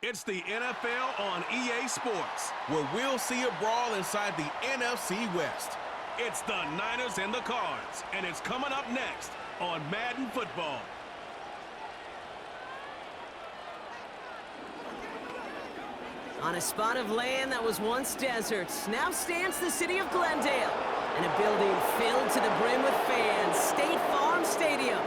It's the NFL on EA Sports, where we'll see a brawl inside the NFC West. It's the Niners and the Cards, and it's coming up next on Madden Football. On a spot of land that was once desert, now stands the city of Glendale, and a building filled to the brim with fans, State Farm Stadium.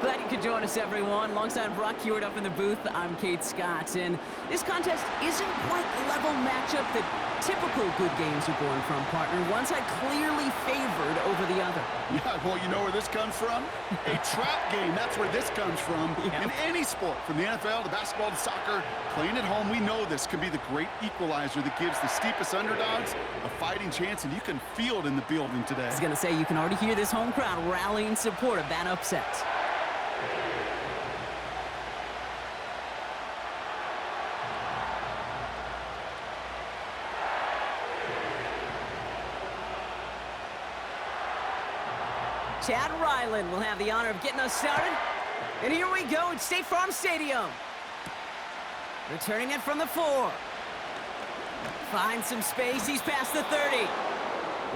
Glad you could join us, everyone. Alongside Brock Hewitt up in the booth, I'm Kate Scott. And this contest isn't quite the level matchup that typical good games are born from, partner. One side clearly favored over the other. Yeah, well, you know where this comes from? A trap game. That's where this comes from. Yeah. In any sport, from the NFL to basketball to soccer, playing at home, we know this can be the great equalizer that gives the steepest underdogs a fighting chance, and you can feel it in the building today. I was going to say, you can already hear this home crowd rallying in support of that upset. Chad Ryland will have the honor of getting us started. And here we go at State Farm Stadium. Returning it from the 4. Finds some space. He's past the 30.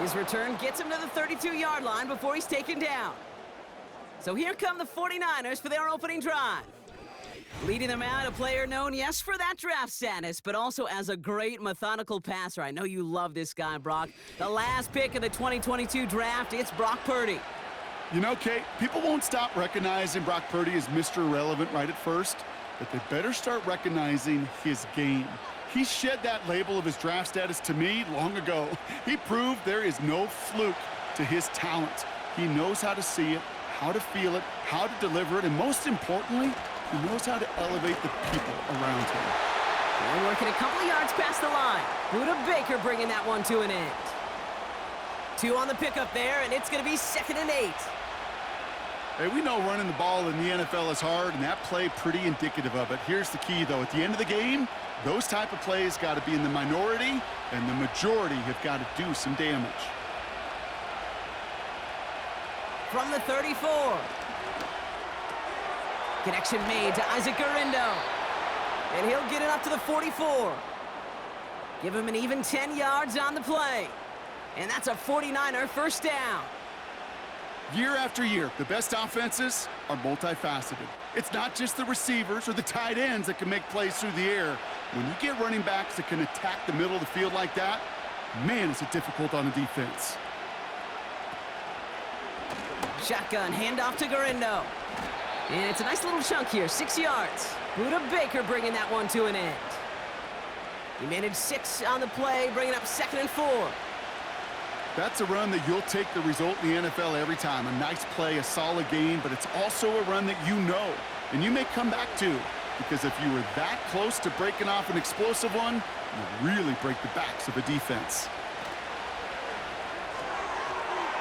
His return gets him to the 32-yard line before he's taken down. So here come the 49ers for their opening drive. Leading them out, a player known, yes, for that draft status, but also as a great methodical passer. I know you love this guy, Brock. The last pick of the 2022 draft, it's Brock Purdy. You know, Kate, people won't stop recognizing Brock Purdy as Mr. Irrelevant right at first, but they better start recognizing his game. He shed that label of his draft status to me long ago. He proved there is no fluke to his talent. He knows how to see it, how to feel it, how to deliver it, and most importantly, he knows how to elevate the people around him. They're working a couple of yards past the line. Buda Baker bringing that one to an end. 2 on the pickup there, and it's going to be 2nd and 8. Hey, we know running the ball in the NFL is hard, and that play pretty indicative of it. Here's the key, though. At the end of the game, those type of plays got to be in the minority, and the majority have got to do some damage. From the 34. Connection made to Isaac Garindo. And he'll get it up to the 44. Give him an even 10 yards on the play. And that's a 49er first down. Year after year, the best offenses are multifaceted. It's not just the receivers or the tight ends that can make plays through the air. When you get running backs that can attack the middle of the field like that, man, is it difficult on the defense. Shotgun, handoff to Garindo. And it's a nice little chunk here, 6 yards. Buda Baker bringing that one to an end. He managed 6 on the play, bringing up 2nd and 4. That's a run that you'll take the result in the NFL every time. A nice play, a solid game, but it's also a run that you know, and you may come back to, because if you were that close to breaking off an explosive one, you really break the backs of a defense.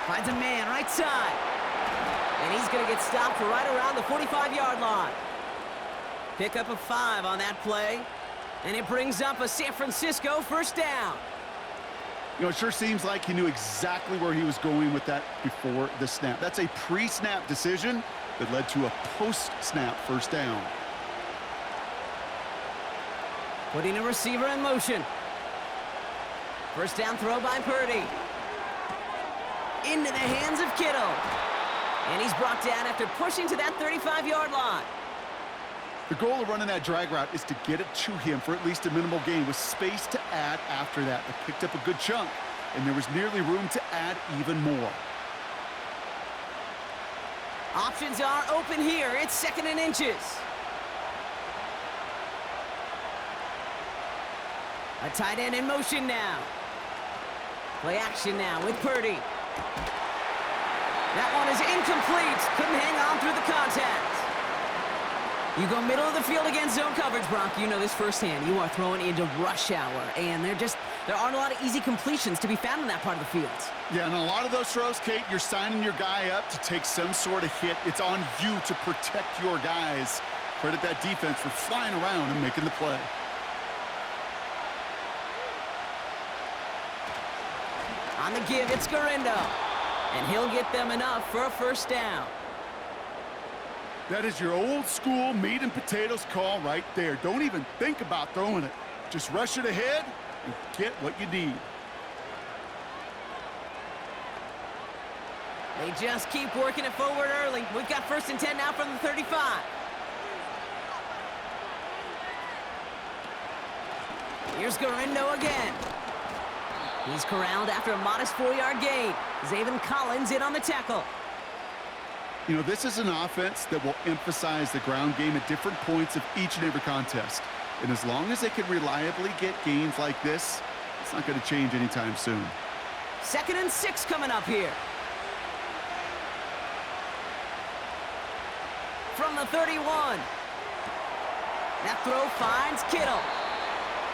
Finds a man right side. And he's going to get stopped right around the 45-yard line. Pick up a 5 on that play. And it brings up a San Francisco first down. You know, it sure seems like he knew exactly where he was going with that before the snap. That's a pre-snap decision that led to a post-snap first down. Putting a receiver in motion. First down throw by Purdy. Into the hands of Kittle. And he's brought down after pushing to that 35-yard line. The goal of running that drag route is to get it to him for at least a minimal gain with space to add after that. They picked up a good chunk, and there was nearly room to add even more. Options are open here. It's 2nd and inches. A tight end in motion now. Play action now with Purdy. That one is incomplete. Couldn't hang on through the contact. You go middle of the field against zone coverage, Brock. You know this firsthand. You are throwing into rush hour, and there aren't a lot of easy completions to be found in that part of the field. Yeah, and a lot of those throws, Kate, you're signing your guy up to take some sort of hit. It's on you to protect your guys. Credit that defense for flying around and making the play. On the give, it's Garindo. And he'll get them enough for a first down. That is your old school meat and potatoes call right there. Don't even think about throwing it. Just rush it ahead and get what you need. They just keep working it forward early. We've got 1st and 10 now from the 35. Here's Garindo again. He's corralled after a modest 4-yard gain. Zaven Collins in on the tackle. You know, this is an offense that will emphasize the ground game at different points of each and every contest. And as long as they can reliably get gains like this, it's not going to change anytime soon. 2nd and 6 coming up here. From the 31. That throw finds Kittle.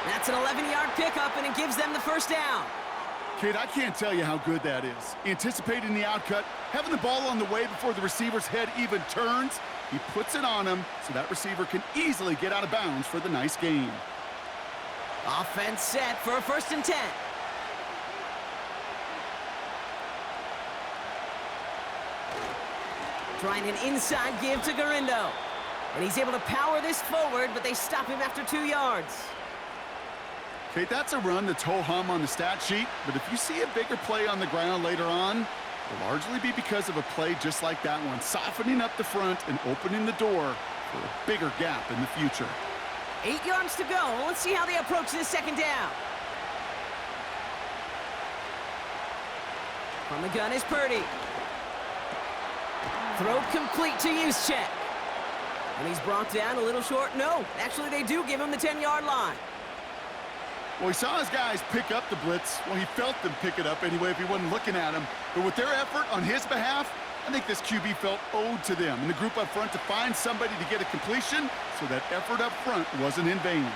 That's an 11-yard pickup, and it gives them the 1st down. Kid, I can't tell you how good that is. Anticipating the outcut, having the ball on the way before the receiver's head even turns, he puts it on him so that receiver can easily get out of bounds for the nice gain. Offense set for a 1st and 10. Trying an inside give to Garindo. And he's able to power this forward, but they stop him after 2 yards. Okay, that's a run that's ho-hum on the stat sheet, but if you see a bigger play on the ground later on, it'll largely be because of a play just like that one, softening up the front and opening the door for a bigger gap in the future. 8 yards to go. Let's see how they approach this 2nd down. From the gun is Purdy. Throw complete to Juszczyk. And he's brought down a little short. No, actually they do give him the 10-yard line. Well, he saw his guys pick up the blitz. Well, he felt them pick it up anyway if he wasn't looking at him. But with their effort on his behalf, I think this QB felt owed to them and the group up front to find somebody to get a completion, so that effort up front wasn't in vain.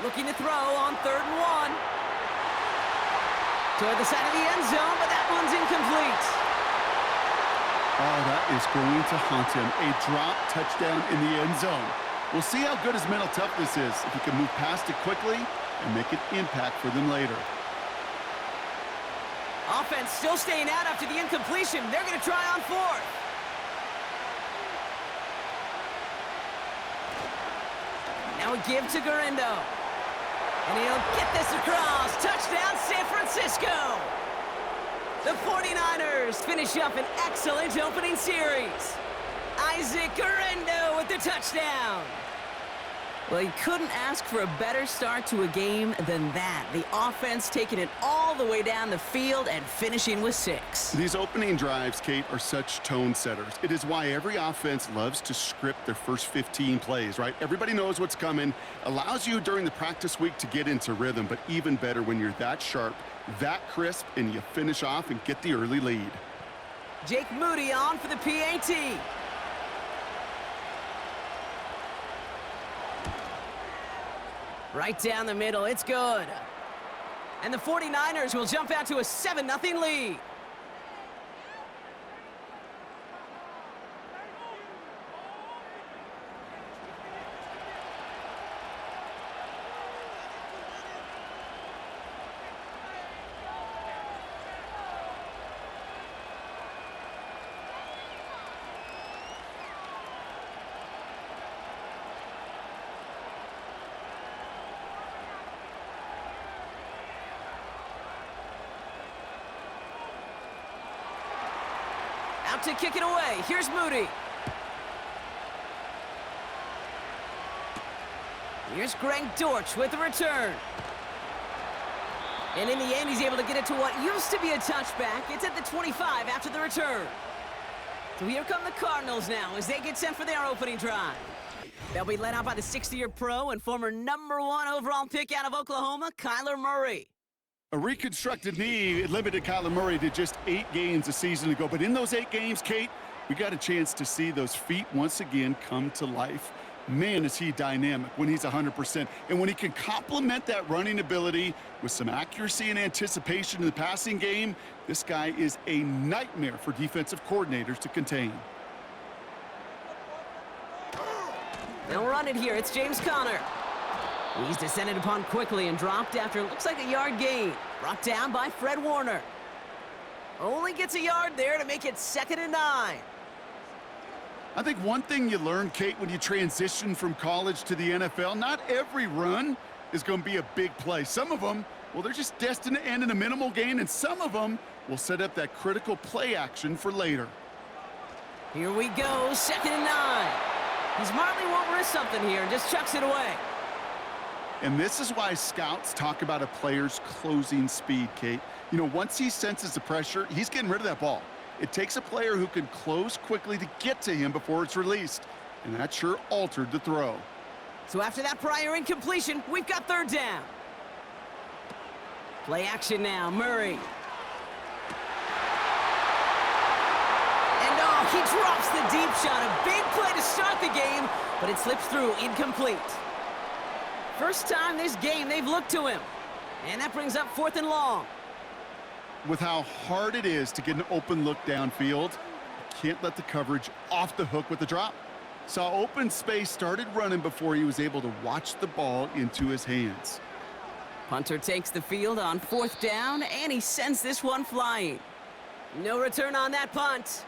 Looking to throw on 3rd and 1. Toward the side of the end zone, but that one's incomplete. Oh, that is going to haunt him. A drop touchdown in the end zone. We'll see how good his mental toughness is if he can move past it quickly and make an impact for them later. Offense still staying out after the incompletion. They're going to try on 4th. Now a give to Garindo. And he'll get this across. Touchdown, San Francisco. The 49ers finish up an excellent opening series. Isaac Garindo with the touchdown. Well, you couldn't ask for a better start to a game than that. The offense taking it all the way down the field and finishing with 6. These opening drives, Kate, are such tone setters. It is why every offense loves to script their first 15 plays, right? Everybody knows what's coming. Allows you during the practice week to get into rhythm, but even better when you're that sharp, that crisp, and you finish off and get the early lead. Jake Moody on for the PAT. Right down the middle, it's good. And the 49ers will jump out to a 7-0 lead. Out to kick it away. Here's Moody. Here's Greg Dortch with the return. And in the end, he's able to get it to what used to be a touchback. It's at the 25 after the return. So here come the Cardinals now as they get set for their opening drive. They'll be led out by the 60-year pro and former #1 overall pick out of Oklahoma, Kyler Murray. A reconstructed knee limited Kyler Murray to just 8 games a season ago. But in those 8 games, Kate, we got a chance to see those feet once again come to life. Man, is he dynamic when he's 100%. And when he can complement that running ability with some accuracy and anticipation in the passing game, this guy is a nightmare for defensive coordinators to contain. They'll run it here. It's James Conner. He's descended upon quickly and dropped after it looks like a yard gain. Brought down by Fred Warner. Only gets a yard there to make it 2nd and 9. I think one thing you learn, Kate, when you transition from college to the NFL, not every run is going to be a big play. Some of them, well, they're just destined to end in a minimal gain, and some of them will set up that critical play action for later. Here we go, 2nd and 9. He smartly won't risk something here and just chucks it away. And this is why scouts talk about a player's closing speed, Kate. You know, once he senses the pressure, he's getting rid of that ball. It takes a player who can close quickly to get to him before it's released. And that sure altered the throw. So after that prior incompletion, we've got 3rd down. Play action now, Murray. And oh, he drops the deep shot. A big play to start the game, but it slips through incomplete. First time this game they've looked to him. And that brings up 4th and long. With how hard it is to get an open look downfield, you can't let the coverage off the hook with the drop. Saw open space, started running before he was able to watch the ball into his hands. Punter takes the field on 4th down, and he sends this one flying. No return on that punt.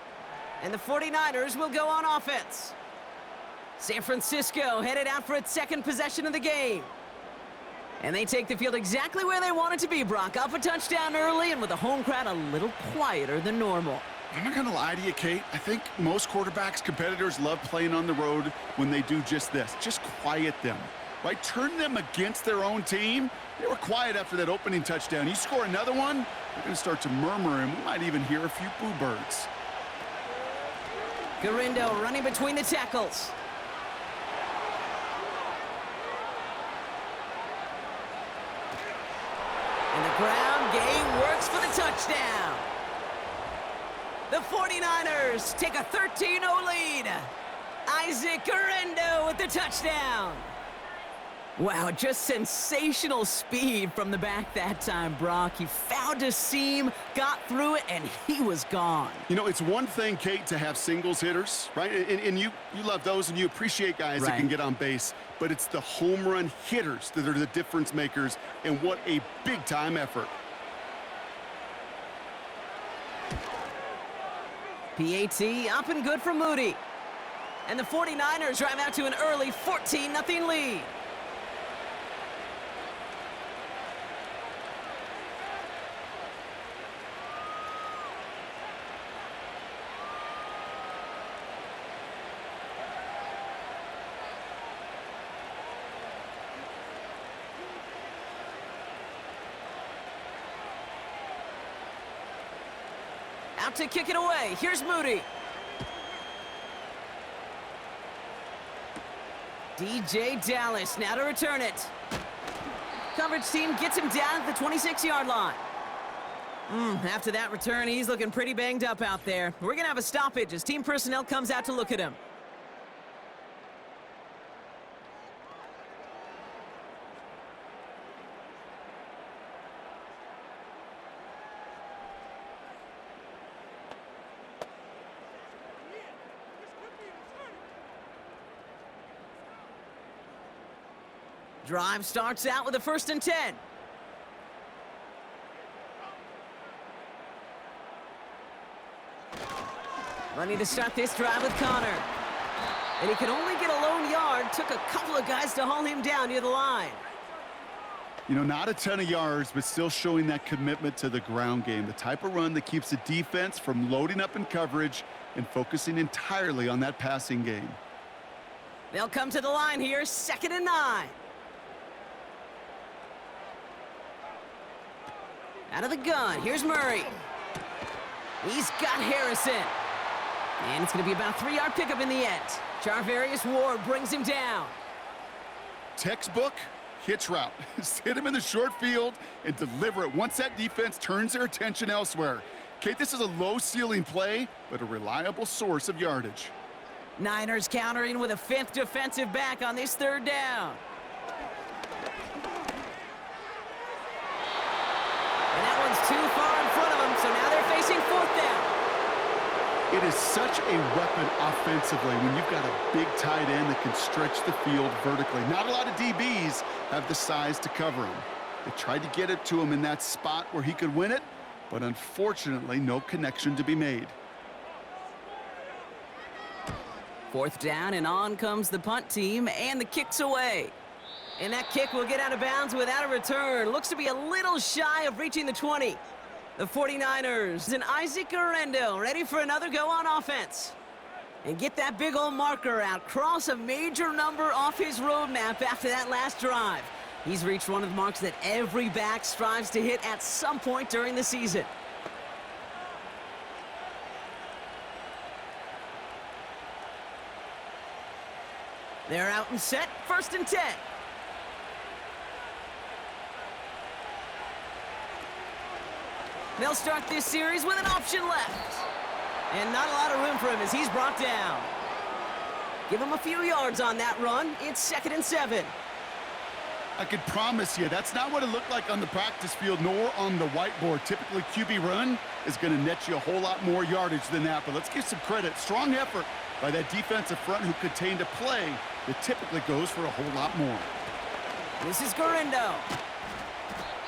And the 49ers will go on offense. San Francisco headed out for its 2nd possession of the game. And they take the field exactly where they want it to be, Brock. Up a touchdown early and with the home crowd a little quieter than normal. I'm not going to lie to you, Kate. I think most quarterbacks, competitors love playing on the road when they do just this. Just quiet them, right? Turn them against their own team. They were quiet after that opening touchdown. You score another one, they're going to start to murmur, and we might even hear a few boo birds. Garindo running between the tackles. And the ground game works for the touchdown. The 49ers take a 13-0 lead. Isaac Garindo with the touchdown. Wow, just sensational speed from the back that time, Brock. He found a seam, got through it, and he was gone. You know, it's one thing, Kate, to have singles hitters, right? And you love those, and you appreciate guys that can get on base. But it's the home run hitters that are the difference makers, and what a big-time effort. PAT up and good for Moody. And the 49ers drive out to an early 14-0 lead. Out to kick it away. Here's Moody. DJ Dallas now to return it. Coverage team gets him down at the 26-yard line. After that return, he's looking pretty banged up out there. We're going to have a stoppage as team personnel comes out to look at him. Drive starts out with a 1st and 10. Running to start this drive with Connor. And he could only get a lone yard. Took a couple of guys to haul him down near the line. You know, not a ton of yards, but still showing that commitment to the ground game. The type of run that keeps the defense from loading up in coverage and focusing entirely on that passing game. They'll come to the line here, 2nd and 9. Out of the gun, here's Murray. He's got Harrison. And it's going to be about a 3-yard pickup in the end. Charvarius Ward brings him down. Textbook hitch route. Hit him in the short field and deliver it once that defense turns their attention elsewhere. Kate, this is a low-ceiling play, but a reliable source of yardage. Niners countering with a 5th defensive back on this 3rd down. And that one's too far in front of them, so now they're facing 4th down. It is such a weapon offensively when you've got a big tight end that can stretch the field vertically. Not a lot of DBs have the size to cover him. They tried to get it to him in that spot where he could win it, but unfortunately, no connection to be made. 4th down, and on comes the punt team, and the kick's away. And that kick will get out of bounds without a return. Looks to be a little shy of reaching the 20. The 49ers and Isaac Guerrero ready for another go on offense. And get that big old marker out. Cross a major number off his roadmap after that last drive. He's reached one of the marks that every back strives to hit at some point during the season. They're out and set. 1st and 10. They'll start this series with an option left. And not a lot of room for him as he's brought down. Give him a few yards on that run. It's 2nd and 7. I can promise you that's not what it looked like on the practice field nor on the whiteboard. Typically, QB run is going to net you a whole lot more yardage than that. But let's give some credit. Strong effort by that defensive front who contained a play that typically goes for a whole lot more. This is Guerrero.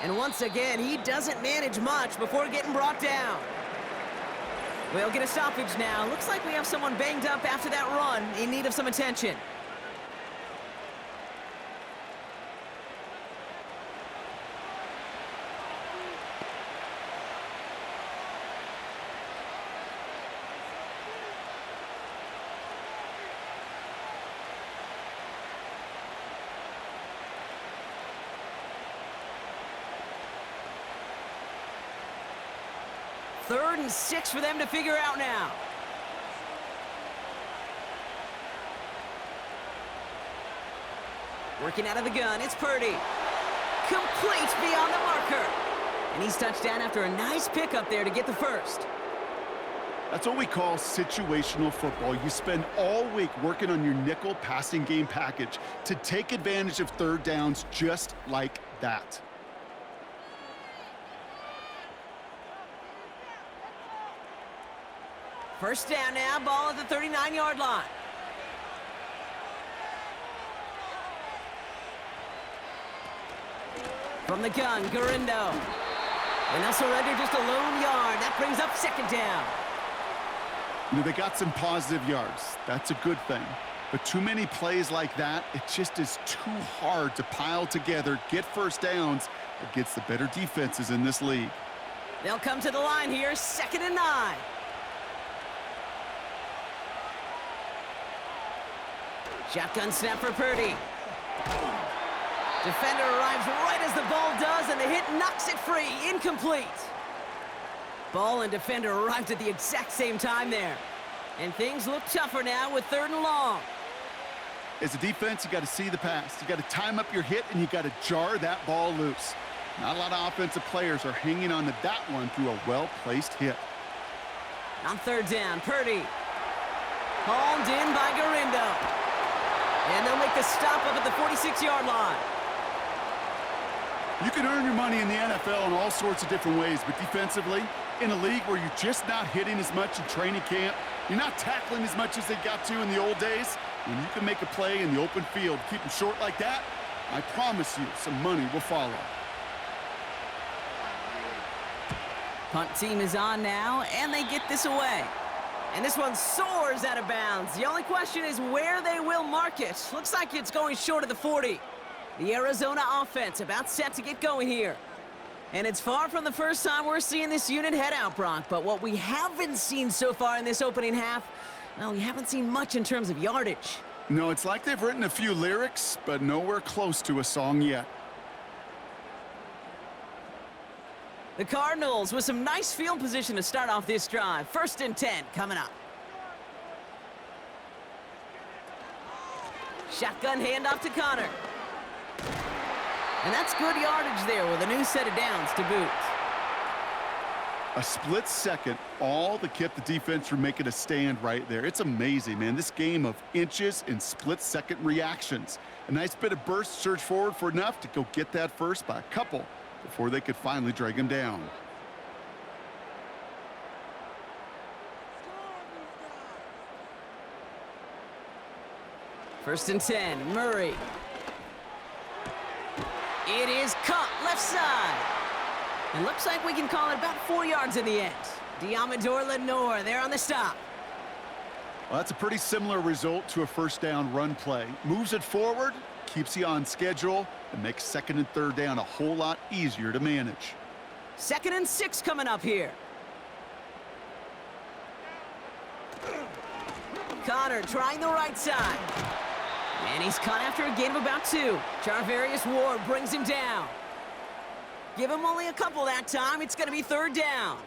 And once again, he doesn't manage much before getting brought down. We'll get a stoppage now. Looks like we have someone banged up after that run in need of some attention. Third and 6 for them to figure out now. Working out of the gun, it's Purdy. Complete beyond the marker. And he's touched down after a nice pickup there to get the first. That's what we call situational football. You spend all week working on your nickel passing game package to take advantage of 3rd downs just like that. First down now, ball at the 39-yard line. From the gun, Guerrero. And they'll surrender just a lone yard. That brings up 2nd down. You know, they got some positive yards. That's a good thing. But too many plays like that, it just is too hard to pile together, get 1st downs against the better defenses in this league. They'll come to the line here, 2nd and 9. Shotgun snap for Purdy. Defender arrives right as the ball does, and the hit knocks it free. Incomplete. Ball and defender arrived at the exact same time there. And things look tougher now with 3rd and long. As a defense, you got to see the pass. You got to time up your hit, and you got to jar that ball loose. Not a lot of offensive players are hanging on to that one through a well-placed hit. On 3rd down, Purdy. Hauled in by Guerrero. And they'll make the stop up at the 46-yard line. You can earn your money in the NFL in all sorts of different ways, but defensively, in a league where you're just not hitting as much in training camp, you're not tackling as much as they got to in the old days, when you can make a play in the open field, keep them short like that, I promise you some money will follow. Punt team is on now, and they get this away. And this one soars out of bounds. The only question is where they will mark it. Looks like it's going short of the 40. The Arizona offense about set to get going here. And it's far from the first time we're seeing this unit head out, Brock. But what we haven't seen so far in this opening half, well, we haven't seen much in terms of yardage. No, it's like they've written a few lyrics, but nowhere close to a song yet. The Cardinals with some nice field position to start off this drive. 1st and 10 coming up. Shotgun handoff to Connor. And that's good yardage there with a new set of downs to boot. A split second, all that kept the defense from making a stand right there. It's amazing, man. This game of inches and split-second reactions. A nice bit of burst, surge forward for enough to go get that first by a couple before they could finally drag him down. First and 10, Murray. It is caught left side. It looks like we can call it about 4 yards in the end. Diamador Lenore there on the stop. Well, that's a pretty similar result to a first down run play. Moves it forward, keeps you on schedule, and makes second and third down a whole lot easier to manage. 2nd and 6 coming up here. Connor trying the right side. And he's caught after a gain of about 2. Charvarius Ward brings him down. Give him only a couple that time. It's going to be 3rd down.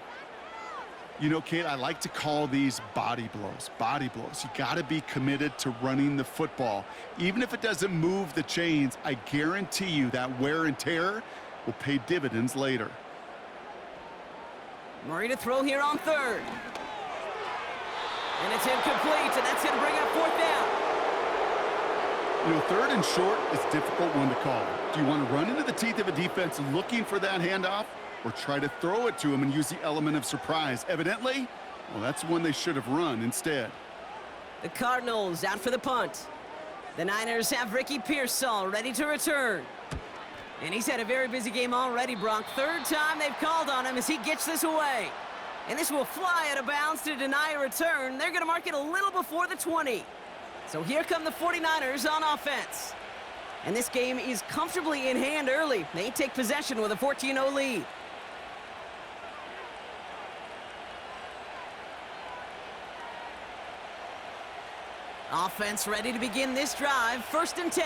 You know, Kate, I like to call these body blows. Body blows. You got to be committed to running the football. Even if it doesn't move the chains, I guarantee you that wear and tear will pay dividends later. Murray to throw here on 3rd. And it's incomplete, and that's going to bring up 4th down. You know, 3rd and short is a difficult one to call. Do you want to run into the teeth of a defense looking for that handoff, or try to throw it to him and use the element of surprise? Evidently, well, that's one they should have run instead. The Cardinals out for the punt. The Niners have Ricky Pearsall ready to return. And he's had a very busy game already, Brock. 3rd time they've called on him as he gets this away. And this will fly out of bounds to deny a return. They're going to mark it a little before the 20. So here come the 49ers on offense. And this game is comfortably in hand early. They take possession with a 14-0 lead. Offense ready to begin this drive. 1st and 10.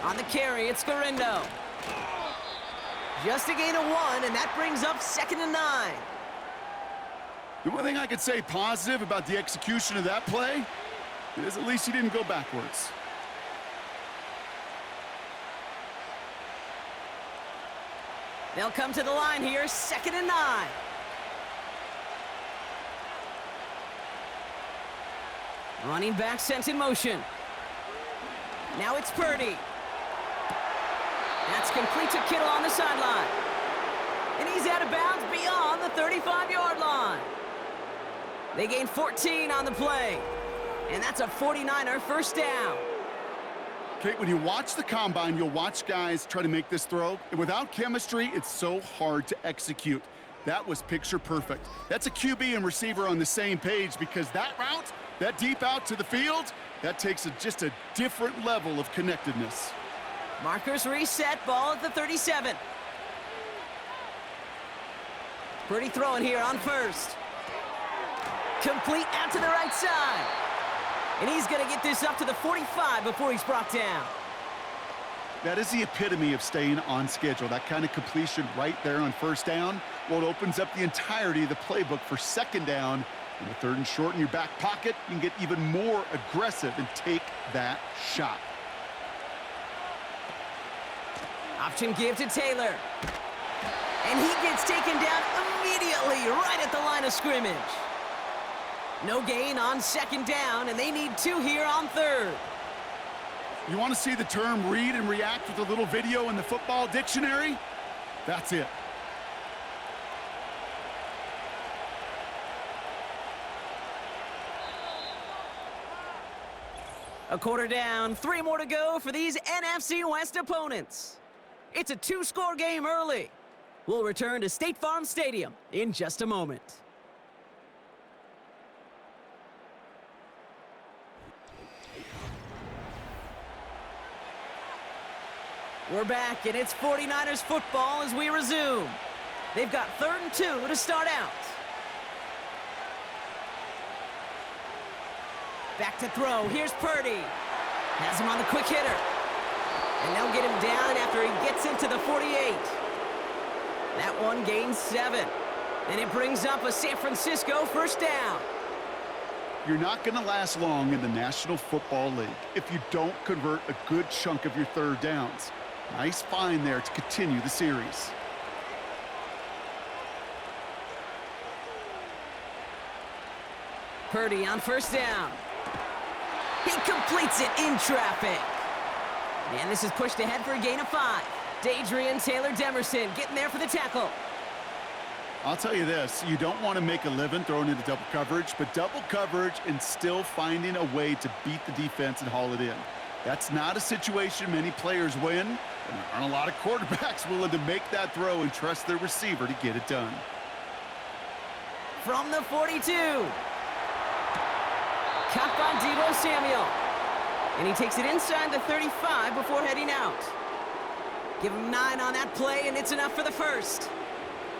On the carry, it's Garindo. Just a gain of 1, and that brings up 2nd and 9. The one thing I could say positive about the execution of that play is at least he didn't go backwards. They'll come to the line here, 2nd and 9. Running back sent in motion. Now it's Purdy. That's complete to Kittle on the sideline. And he's out of bounds beyond the 35-yard line. They gain 14 on the play. And that's a 49er first down. Kate, when you watch the combine, you'll watch guys try to make this throw. And without chemistry, it's so hard to execute. That was picture perfect. That's a QB and receiver on the same page, because that route, that deep out to the field, that takes just a different level of connectedness. Markers reset, ball at the 37. Purdy throwing here on 1st. Complete out to the right side. And he's going to get this up to the 45 before he's brought down. That is the epitome of staying on schedule. That kind of completion right there on 1st down. Well, it opens up the entirety of the playbook for 2nd down. And the 3rd and short in your back pocket, you can get even more aggressive and take that shot. Option give to Taylor. And he gets taken down immediately right at the line of scrimmage. No gain on 2nd down, and they need 2 here on 3rd. You want to see the term read and react with a little video in the football dictionary? That's it. A quarter down, 3 more to go for these NFC West opponents. It's a 2-score game early. We'll return to State Farm Stadium in just a moment. We're back, and it's 49ers football as we resume. They've got 3rd and 2 to start out. Back to throw. Here's Purdy. Has him on the quick hitter. And they'll get him down after he gets into the 48. That one gains 7. And it brings up a San Francisco first down. You're not going to last long in the National Football League if you don't convert a good chunk of your 3rd downs. Nice find there to continue the series. Purdy on first down. He completes it in traffic. And this is pushed ahead for a gain of 5. Dadrian Taylor Demerson getting there for the tackle. I'll tell you this, you don't want to make a living throwing into double coverage, but double coverage and still finding a way to beat the defense and haul it in. That's not a situation many players win, and there aren't a lot of quarterbacks willing to make that throw and trust their receiver to get it done. From the 42. Caught by Deebo Samuel. And he takes it inside the 35 before heading out. Give him 9 on that play, and it's enough for the first.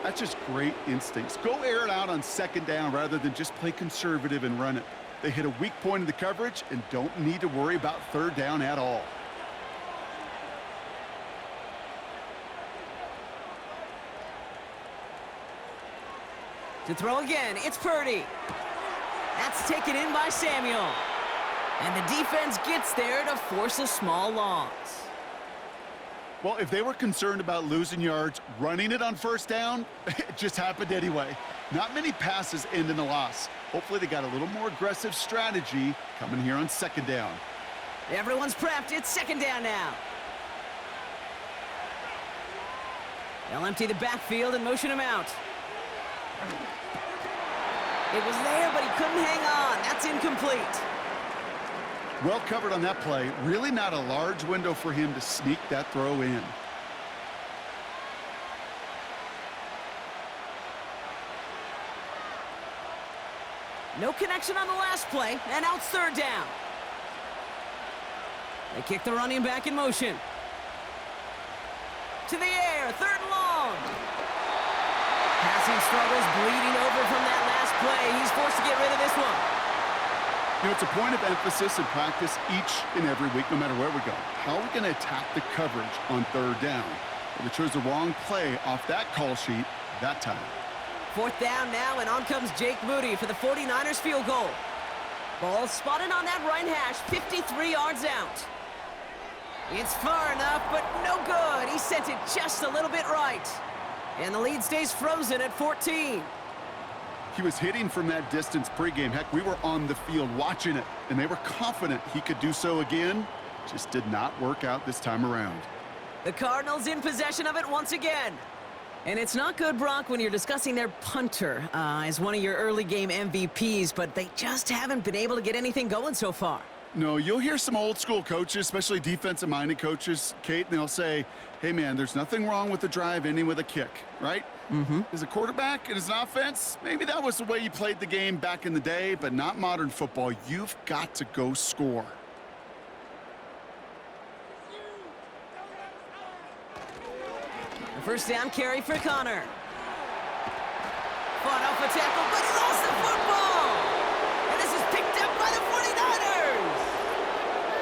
That's just great instincts. Go air it out on second down rather than just play conservative and run it. They hit a weak point in the coverage and don't need to worry about third down at all. To throw again, it's Purdy. That's taken in by Samuel. And the defense gets there to force a small loss. Well, if they were concerned about losing yards, running it on first down, it just happened anyway. Not many passes end in a loss. Hopefully they got a little more aggressive strategy coming here on second down. Everyone's prepped. It's second down now. They'll empty the backfield and motion him out. It was there, but he couldn't hang on. That's incomplete. Well covered on that play. Really not a large window for him to sneak that throw in. No connection on the last play, and now it's third down. They kick the running back in motion. To the air, third and long. Passing struggles, bleeding over from that last play. He's forced to get rid of this one. You know, it's a point of emphasis in practice each and every week, no matter where we go. How are we going to attack the coverage on third down? Well, they chose the wrong play off that call sheet that time. Fourth down now, and on comes Jake Moody for the 49ers field goal. Ball spotted on that right hash, 53 yards out. It's far enough, but no good. He sent it just a little bit right. And the lead stays frozen at 14. He was hitting from that distance pregame. Heck, we were on the field watching it, and they were confident he could do so again. Just did not work out this time around. The Cardinals in possession of it once again. And it's not good, Brock, when you're discussing their punter as one of your early game MVPs, but they just haven't been able to get anything going so far. No, you'll hear some old school coaches, especially defensive-minded coaches, Kate, and they'll say, hey, man, there's nothing wrong with the drive ending with a kick, right? Mm-hmm. As a quarterback and as an offense, maybe that was the way you played the game back in the day, but not modern football. You've got to go score. The first down carry for Connor. Fought off a tackle, but he lost the football! And this is picked up by the 49ers!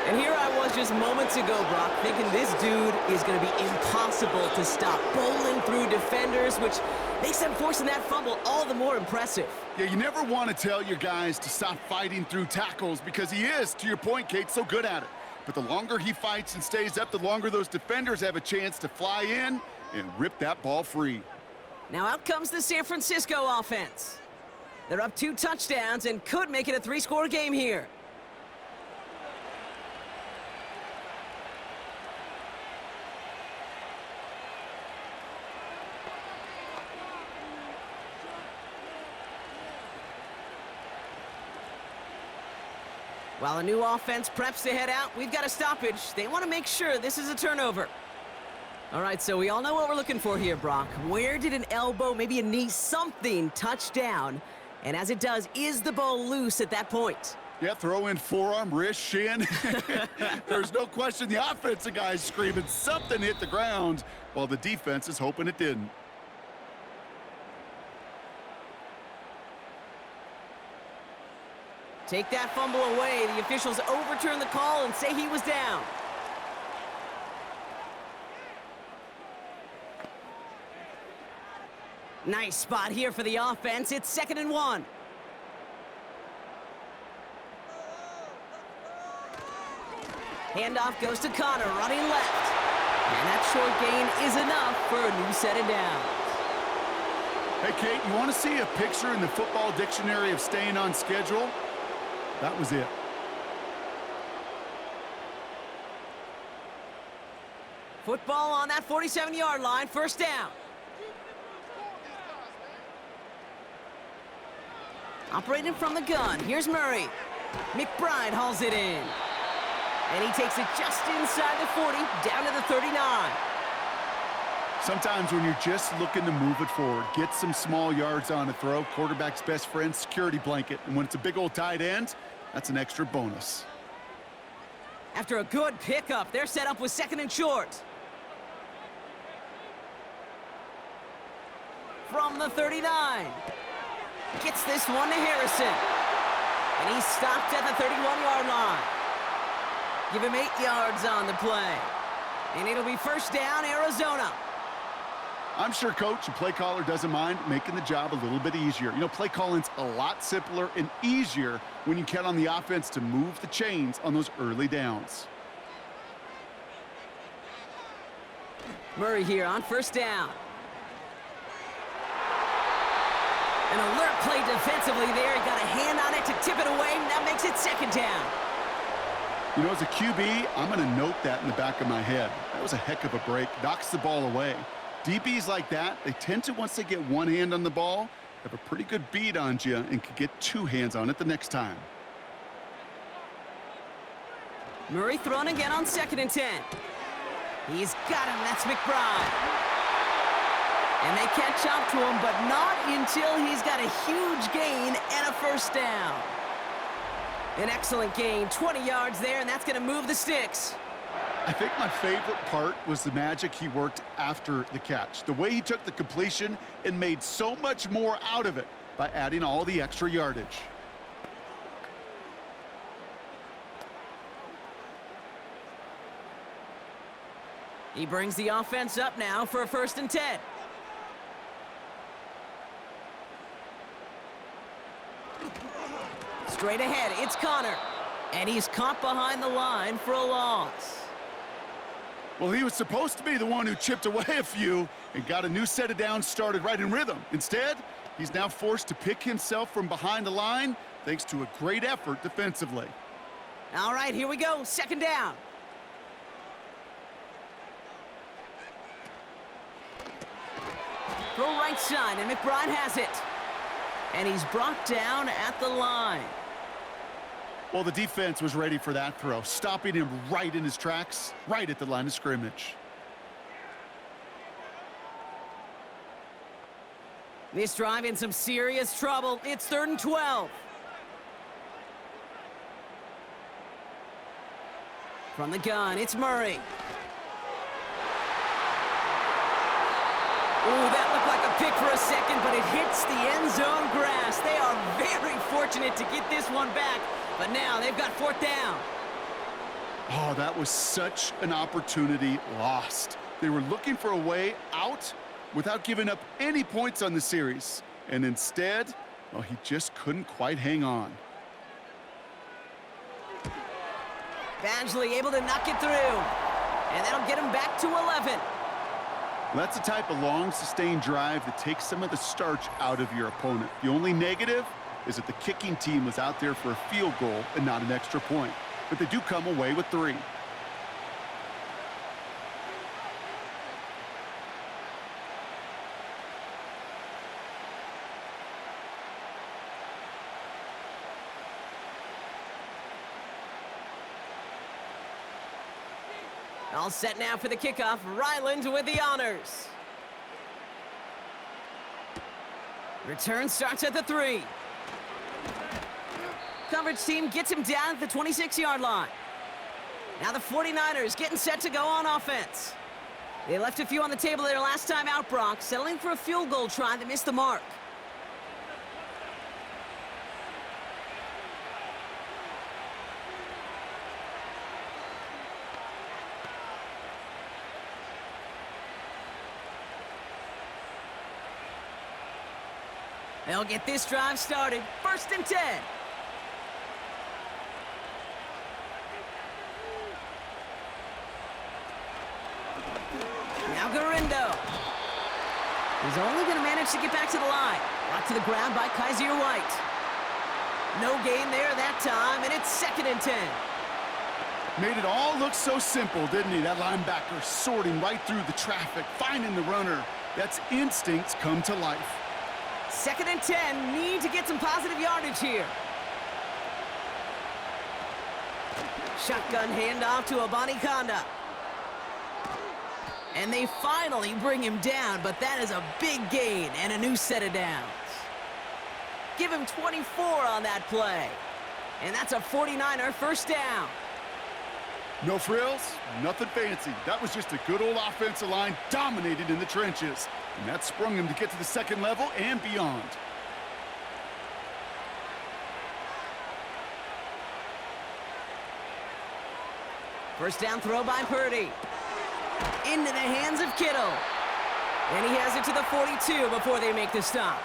And here I was just moments ago, Brock, thinking this dude is going to be impossible to stop, bowling through defenders, which makes them forcing that fumble all the more impressive. Yeah, you never want to tell your guys to stop fighting through tackles because he is, to your point, Kate, so good at it. But the longer he fights and stays up, the longer those defenders have a chance to fly in and rip that ball free. Now out comes the San Francisco offense. They're up 2 touchdowns and could make it a 3-score game here. While a new offense preps to head out, we've got a stoppage. They want to make sure this is a turnover. All right, so we all know what we're looking for here, Brock. Where did an elbow, maybe a knee, something touch down? And as it does, is the ball loose at that point? Yeah, throw in forearm, wrist, shin. There's no question the offensive guy's screaming something hit the ground while the defense is hoping it didn't. Take that fumble away. The officials overturn the call and say he was down. Nice spot here for the offense. It's 2nd and 1. Handoff goes to Connor, running left. And that short gain is enough for a new set of downs. Hey, Kate, you want to see a picture in the football dictionary of staying on schedule? That was it. Football on that 47-yard line, first down. Operating from the gun, here's Murray. McBride hauls it in. And he takes it just inside the 40, down to the 39. Sometimes when you're just looking to move it forward, get some small yards on a throw, quarterback's best friend, security blanket. And when it's a big old tight end, that's an extra bonus. After a good pickup, they're set up with 2nd and short. From the 39. Gets this one to Harrison. And he's stopped at the 31-yard line. Give him 8 yards on the play. And it'll be 1st down, Arizona. I'm sure coach and play caller doesn't mind making the job a little bit easier. You know, play calling's a lot simpler and easier when you count on the offense to move the chains on those early downs. Murray here on 1st down. An alert play defensively there. He got a hand on it to tip it away. That makes it 2nd down. You know, as a QB, I'm going to note that in the back of my head. That was a heck of a break. Knocks the ball away. DBs like that, they tend to, once they get one hand on the ball, have a pretty good beat on you and can get 2 hands on it the next time. Murray thrown again on 2nd and 10. He's got him. That's McBride. And they catch up to him, but not until he's got a huge gain and a 1st down. An excellent gain, 20 yards there, and that's going to move the sticks. I think my favorite part was the magic he worked after the catch. The way he took the completion and made so much more out of it by adding all the extra yardage. He brings the offense up now for a 1st and 10. Straight ahead, it's Connor. And he's caught behind the line for a loss. Well, he was supposed to be the one who chipped away a few and got a new set of downs started right in rhythm. Instead, he's now forced to pick himself from behind the line thanks to a great effort defensively. All right, here we go. 2nd down. Throw right side, and McBride has it. And he's brought down at the line. Well, the defense was ready for that throw, stopping him right in his tracks, right at the line of scrimmage. This drive in some serious trouble. It's 3rd and 12. From the gun, it's Murray. Ooh, that looked like a pick for a second, but it hits the end zone grass. They are very fortunate to get this one back, but now they've got 4th down. Oh, that was such an opportunity lost. They were looking for a way out without giving up any points on the series. And instead, well, he just couldn't quite hang on. Badgley able to knock it through. And that'll get him back to 11. That's the type of long, sustained drive that takes some of the starch out of your opponent. The only negative is that the kicking team was out there for a field goal and not an extra point. But they do come away with 3. All set now for the kickoff. Ryland with the honors. Return starts at the 3. Coverage team gets him down at the 26-yard line. Now the 49ers getting set to go on offense. They left a few on the table their last time out, Brock, settling for a field goal try that missed the mark. They'll get this drive started. 1st and 10. Now Garindo. He's only going to manage to get back to the line. Brought to the ground by Kaiser White. No gain there that time, and it's 2nd and 10. Made it all look so simple, didn't he? That linebacker sorting right through the traffic, finding the runner. That's instincts come to life. 2nd and 10, need to get some positive yardage here. Shotgun handoff to Abanikanda. And they finally bring him down, but that is a big gain and a new set of downs. Give him 24 on that play. And that's a 49er first down. No frills, nothing fancy. That was just a good old offensive line dominated in the trenches. And that sprung him to get to the second level and beyond. First down throw by Purdy. Into the hands of Kittle. And he has it to the 42 before they make the stop.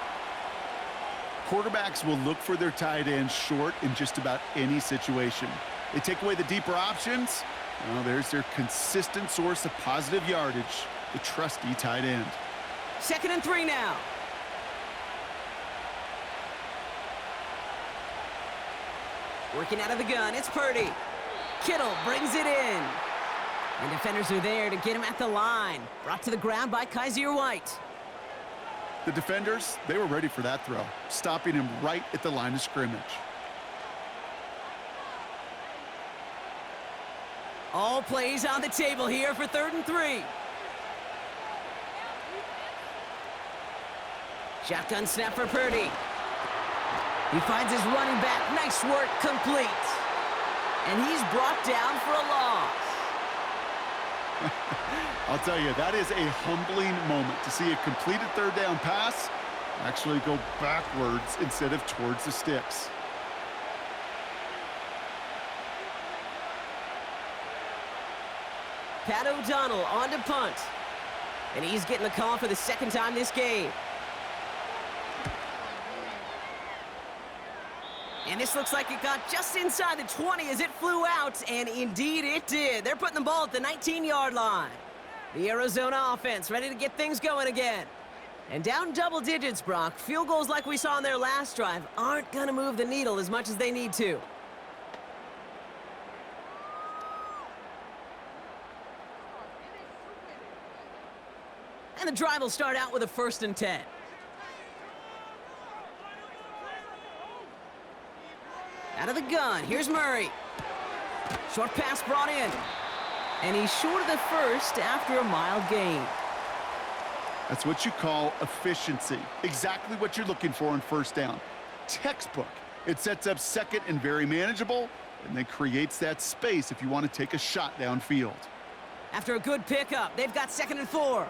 Quarterbacks will look for their tight end short in just about any situation. They take away the deeper options. Well, there's their consistent source of positive yardage, the trusty tight end. 2nd and 3 now. Working out of the gun, it's Purdy. Kittle brings it in. And defenders are there to get him at the line. Brought to the ground by Kaiser White. The defenders, they were ready for that throw, stopping him right at the line of scrimmage. All plays on the table here for 3rd and 3. Shotgun snap for Purdy. He finds his running back. Nice work, complete. And he's brought down for a loss. I'll tell you, that is a humbling moment to see a completed 3rd down pass actually go backwards instead of towards the sticks. Pat O'Donnell on to punt. And he's getting the call for the 2nd time this game. And this looks like it got just inside the 20 as it flew out, and indeed it did. They're putting the ball at the 19-yard line. The Arizona offense ready to get things going again. And down double digits, Brock. Field goals like we saw on their last drive aren't going to move the needle as much as they need to. And the drive will start out with a 1st and 10. Out of the gun, here's Murray. Short pass brought in. And he's short of the first after a mild gain. That's what you call efficiency. Exactly what you're looking for on 1st down. Textbook. It sets up 2nd and very manageable, and then creates that space if you want to take a shot downfield. After a good pickup, they've got 2nd and 4.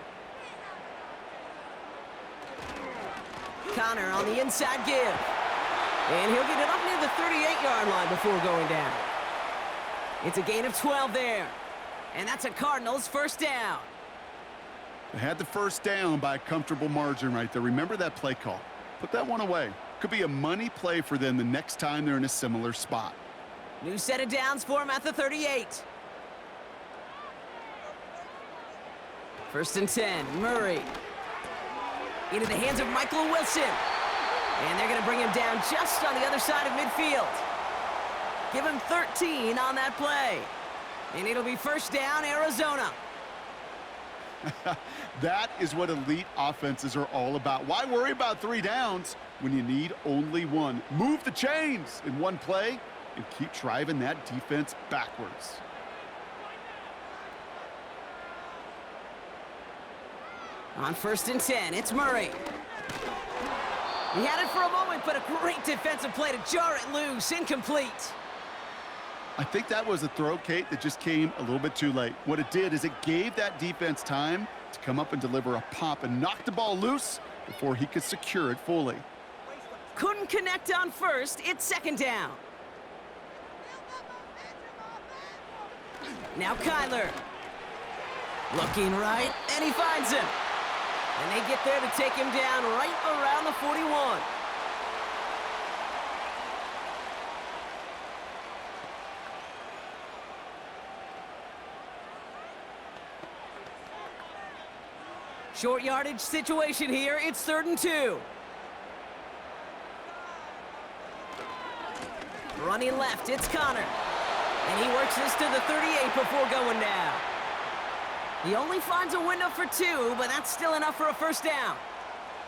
Connor on the inside give. And he'll get it up near the 38-yard line before going down. It's a gain of 12 there. And that's a Cardinals first down. They had the 1st down by a comfortable margin right there. Remember that play call. Put that one away. Could be a money play for them the next time they're in a similar spot. New set of downs for him at the 38. 1st and 10, Murray. Into the hands of Michael Wilson. And they're going to bring him down just on the other side of midfield. Give him 13 on that play. And it'll be 1st down, Arizona. That is what elite offenses are all about. Why worry about 3 downs when you need only 1? Move the chains in one play and keep driving that defense backwards. On 1st and 10, it's Murray. He had it for a moment, but a great defensive play to jar it loose. Incomplete. I think that was a throw, Kate, that just came a little bit too late. What it did is it gave that defense time to come up and deliver a pop and knock the ball loose before he could secure it fully. Couldn't connect on 1st. It's 2nd down. Now Kyler. Looking right, and he finds him. And they get there to take him down right around the 41. Short yardage situation here. It's 3rd and 2. Running left, it's Connor. And he works this to the 38 before going down. He only finds a window for 2, but that's still enough for a 1st down.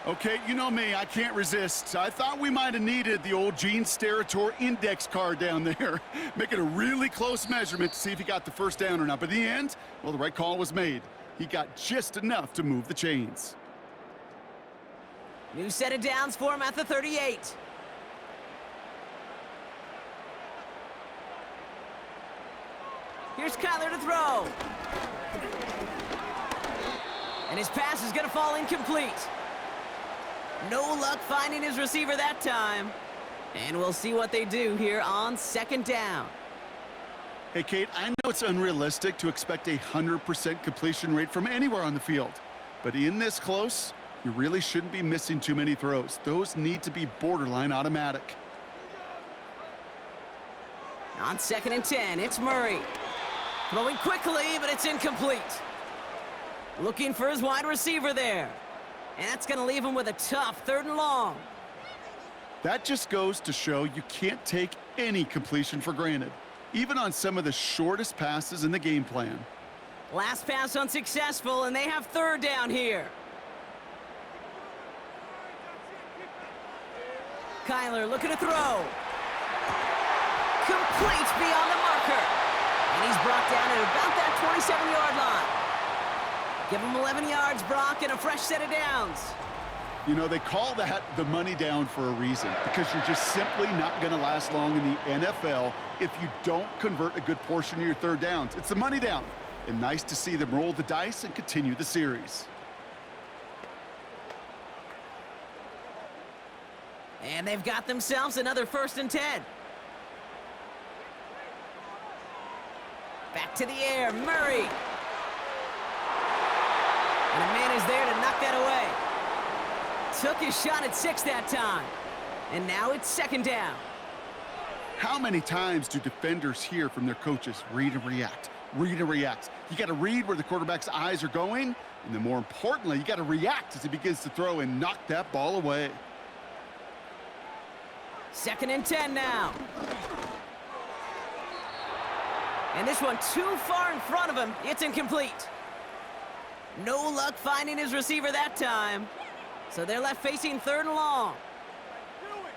Okay, you know me, I can't resist. I thought we might have needed the old Gene Steratore index card down there. Make it a really close measurement to see if he got the first down or not. But in the end, well, the right call was made. He got just enough to move the chains. New set of downs for him at the 38. Here's Kyler to throw. And his pass is going to fall incomplete. No luck finding his receiver that time. And we'll see what they do here on second down. Hey, Kate, I know it's unrealistic to expect a 100% completion rate from anywhere on the field. But in this close, you really shouldn't be missing too many throws. Those need to be borderline automatic. On 2nd and 10, it's Murray. Throwing quickly, but it's incomplete. Looking for his wide receiver there. And that's going to leave him with a tough 3rd and long. That just goes to show you can't take any completion for granted, even on some of the shortest passes in the game plan. Last pass unsuccessful, and they have 3rd down here. Kyler looking to throw. Complete beyond the marker. And he's brought down at about that 27-yard line. Give him 11 yards, Brock, and a fresh set of downs. You know, they call that the money down for a reason, because you're just simply not going to last long in the NFL if you don't convert a good portion of your 3rd downs. It's the money down. And nice to see them roll the dice and continue the series. And they've got themselves another 1st and 10. Back to the air, Murray. And a man is there to knock that away. Took his shot at 6 that time. And now it's 2nd down. How many times do defenders hear from their coaches, read and react, read and react? You got to read where the quarterback's eyes are going, and then more importantly, you got to react as he begins to throw and knock that ball away. 2nd and 10 now. And this one too far in front of him. It's incomplete. No luck finding his receiver that time. So they're left facing 3rd and long.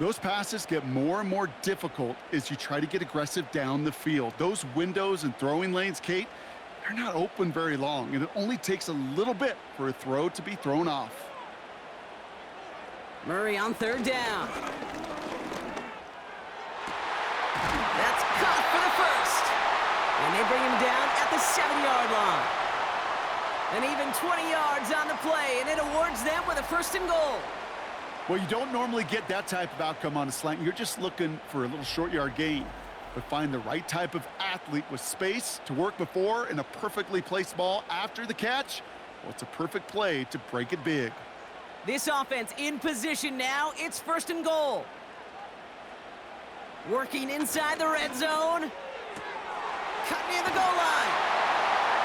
Those passes get more and more difficult as you try to get aggressive down the field. Those windows and throwing lanes, Kate, they're not open very long, and it only takes a little bit for a throw to be thrown off. Murray on 3rd down. That's caught for the 1st. And they bring him down at the 7-yard line. And even 20 yards on the play, and it awards them with a 1st and goal. Well, you don't normally get that type of outcome on a slant. You're just looking for a little short yard gain. But find the right type of athlete with space to work before and a perfectly placed ball after the catch. Well, it's a perfect play to break it big. This offense in position now. It's 1st and goal. Working inside the red zone. Cut near the goal line.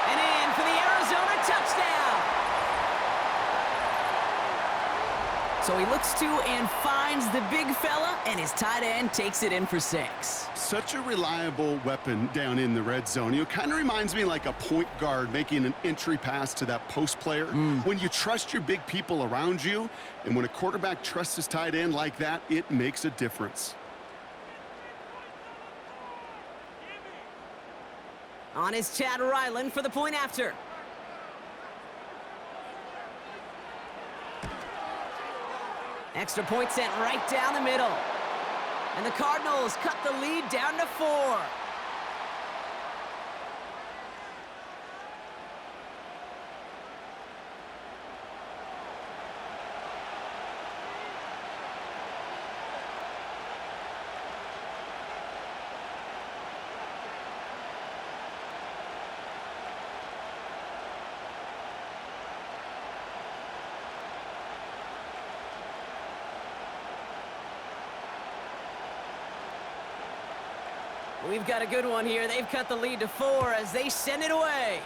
And in for the Arizona touchdown. So he looks to and finds the big fella, and his tight end takes it in for 6. Such a reliable weapon down in the red zone. You know, kind of reminds me like a point guard making an entry pass to that post player. When you trust your big people around you, and when a quarterback trusts his tight end like that, it makes a difference. On is Chad Ryland for the point after. Extra point sent right down the middle. And the Cardinals cut the lead down to 4. We've got a good one here. They've cut the lead to 4 as they send it away.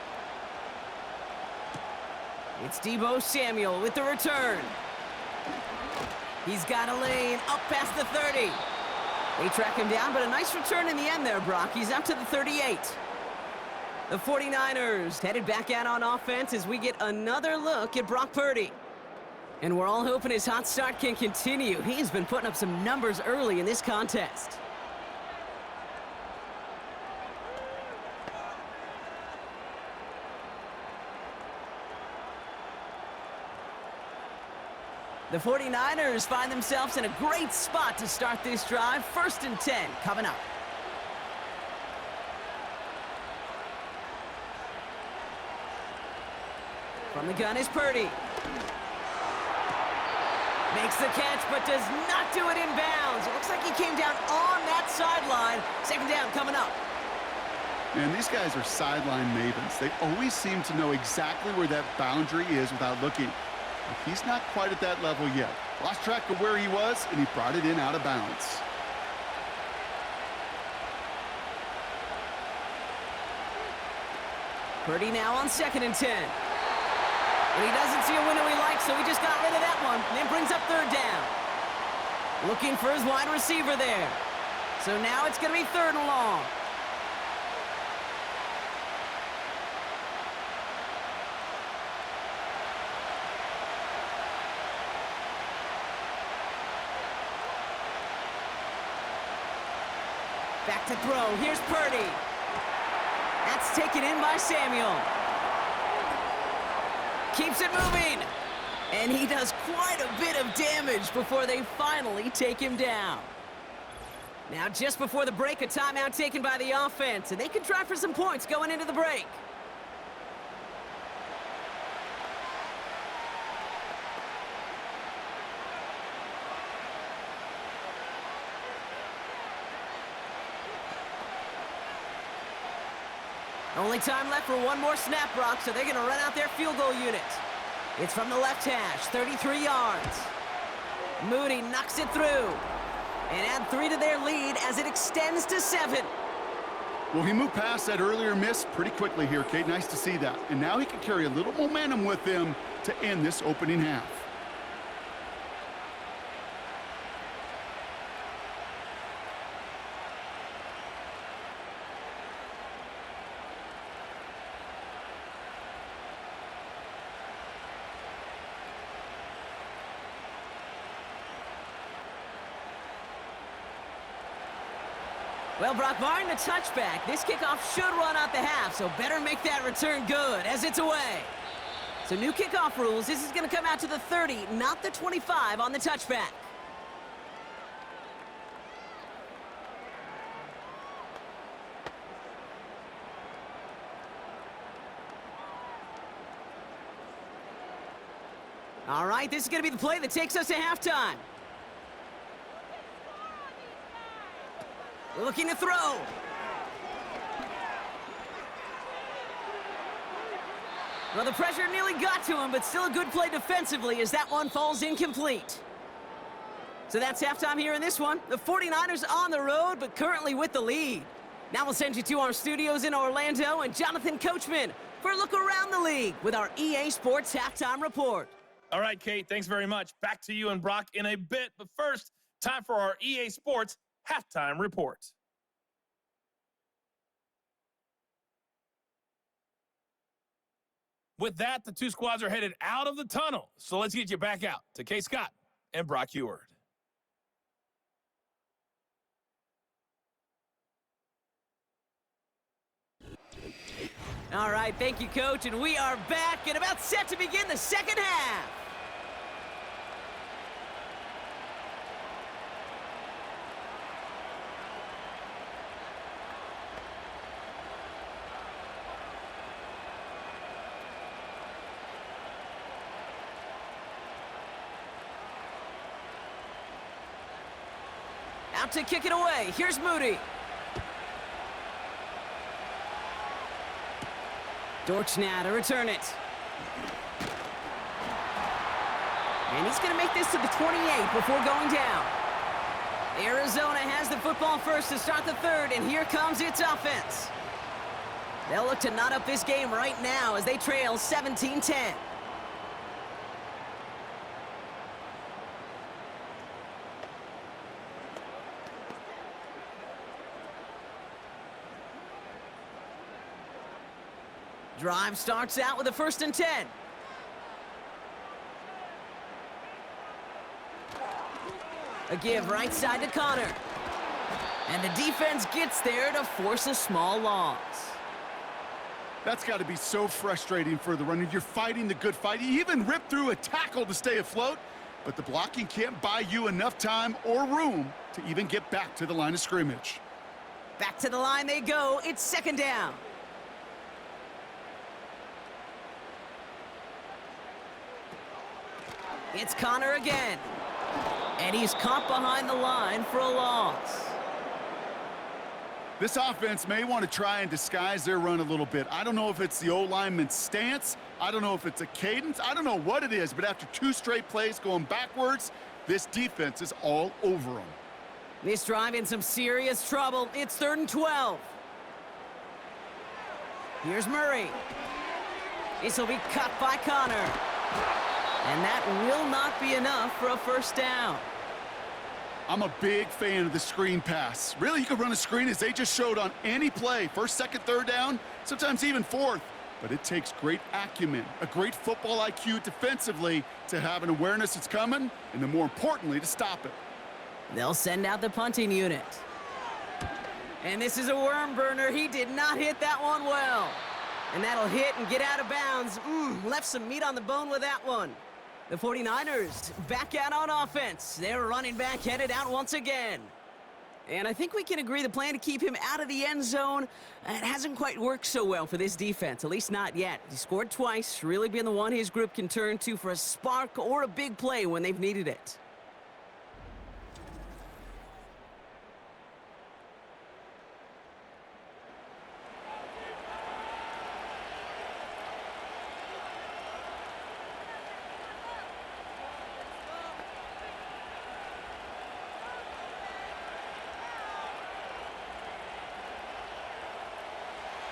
It's Deebo Samuel with the return. He's got a lane up past the 30. They track him down, but a nice return in the end there, Brock. He's up to the 38. The 49ers headed back out on offense as we get another look at Brock Purdy. And we're all hoping his hot start can continue. He's been putting up some numbers early in this contest. The 49ers find themselves in a great spot to start this drive. 1st and 10 coming up. From the gun is Purdy. Makes the catch, but does not do it in bounds. It looks like he came down on that sideline. 2nd down coming up. Man, these guys are sideline mavens. They always seem to know exactly where that boundary is without looking. But he's not quite at that level yet. Lost track of where he was, and he brought it in out of bounds. Purdy now on 2nd and 10. And he doesn't see a window he likes, so he just got rid of that one. And then brings up 3rd down. Looking for his wide receiver there. So now it's going to be 3rd and long. Back to throw. Here's Purdy. That's taken in by Samuel. Keeps it moving. And he does quite a bit of damage before they finally take him down. Now, just before the break, a timeout taken by the offense, and they can try for some points going into the break. Only time left for one more snap, Brock, so they're going to run out their field goal unit. It's from the left hash, 33 yards. Moody knocks it through. And add 3 to their lead as it extends to 7. Well, he moved past that earlier miss pretty quickly here, Kate. Nice to see that. And now he can carry a little momentum with him to end this opening half. Well, Brock, barring the touchback, this kickoff should run out the half, so better make that return good as it's away. So new kickoff rules, this is going to come out to the 30, not the 25 on the touchback. All right, this is going to be the play that takes us to halftime. Looking to throw. Well, the pressure nearly got to him, but still a good play defensively as that one falls incomplete. So that's halftime here in this one. The 49ers on the road, but currently with the lead. Now we'll send you to our studios in Orlando and Jonathan Coachman for a look around the league with our EA Sports Halftime Report. All right, Kate, thanks very much. Back to you and Brock in a bit. But first, time for our EA Sports Halftime Report. With that, the two squads are headed out of the tunnel. So let's get you back out to Kate Scott and Brock Eward. All right, thank you, Coach, and we are back and about set to begin the second half. Out to kick it away. Here's Moody. Dortch now to return it. And he's going to make this to the 28 before going down. Arizona has the football first to start the third, and here comes its offense. They'll look to knot up this game right now as they trail 17-10. Drive starts out with a 1st and 10. A give right side to Connor. And the defense gets there to force a small loss. That's got to be so frustrating for the runner. You're fighting the good fight. You even ripped through a tackle to stay afloat, but the blocking can't buy you enough time or room to even get back to the line of scrimmage. Back to the line they go. It's second down. It's Connor again. And he's caught behind the line for a loss. This offense may want to try and disguise their run a little bit. I don't know if it's the O-lineman's stance. I don't know if it's a cadence. I don't know what it is, but after 2 straight plays going backwards, this defense is all over them. This drive in some serious trouble. It's 3rd and 12. Here's Murray. This will be cut by Connor. And that will not be enough for a first down. I'm a big fan of the screen pass. Really, you could run a screen as they just showed on any play. 1st, 2nd, 3rd down, sometimes even 4th. But it takes great acumen, a great football IQ defensively to have an awareness it's coming, and then more importantly, to stop it. They'll send out the punting unit. And this is a worm burner. He did not hit that one well. And that'll hit and get out of bounds. Left some meat on the bone with that one. The 49ers back out on offense. Their running back headed out once again. And I think we can agree the plan to keep him out of the end zone, it hasn't quite worked so well for this defense, at least not yet. He scored twice, really been the one his group can turn to for a spark or a big play when they've needed it.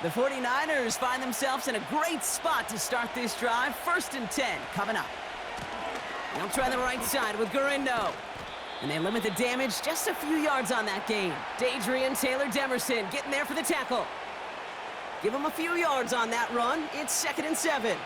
The 49ers find themselves in a great spot to start this drive. 1st and 10 coming up. They'll try the right side with Garindo. And they limit the damage just a few yards on that gain. D'Adrian Taylor-Demerson getting there for the tackle. Give him a few yards on that run. It's 2nd and 7.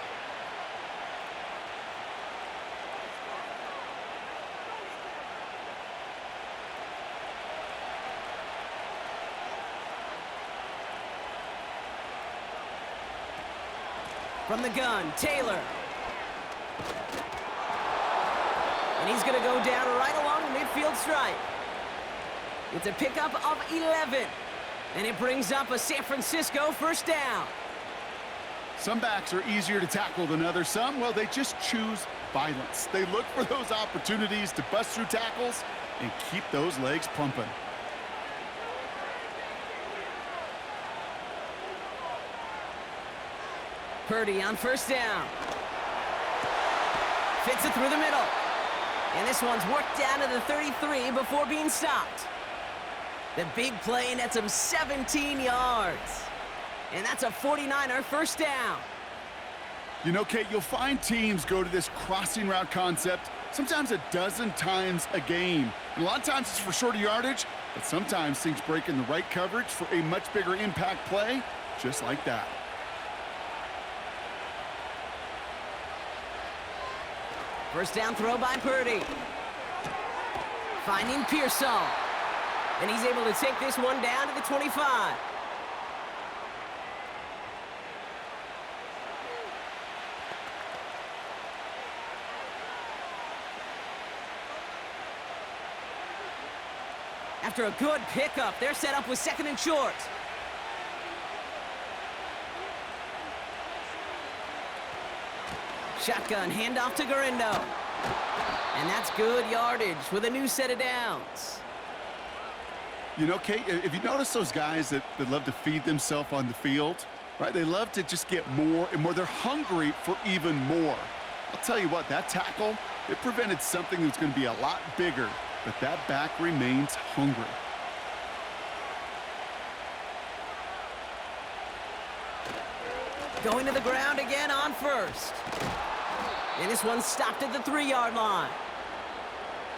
From the gun, Taylor. And he's going to go down right along the midfield stripe. It's a pickup of 11. And it brings up a San Francisco first down. Some backs are easier to tackle than others. Some, well, they just choose violence. They look for those opportunities to bust through tackles and keep those legs pumping. Purdy on first down. Fits it through the middle. And this one's worked down to the 33 before being stopped. The big play nets him 17 yards. And that's a 49er first down. You know, Kate, you'll find teams go to this crossing route concept sometimes a dozen times a game. And a lot of times it's for shorter yardage, but sometimes things break in the right coverage for a much bigger impact play, just like that. First down throw by Purdy. Finding Pearsall. And he's able to take this one down to the 25. After a good pickup, they're set up with 2nd and short. Shotgun handoff to Garindo. And that's good yardage with a new set of downs. You know, Kate, if you notice those guys that love to feed themselves on the field, right? They love to just get more and more. They're hungry for even more. I'll tell you what, that tackle, it prevented something that's going to be a lot bigger, but that back remains hungry. Going to the ground again on first. And this one's stopped at the 3-yard line.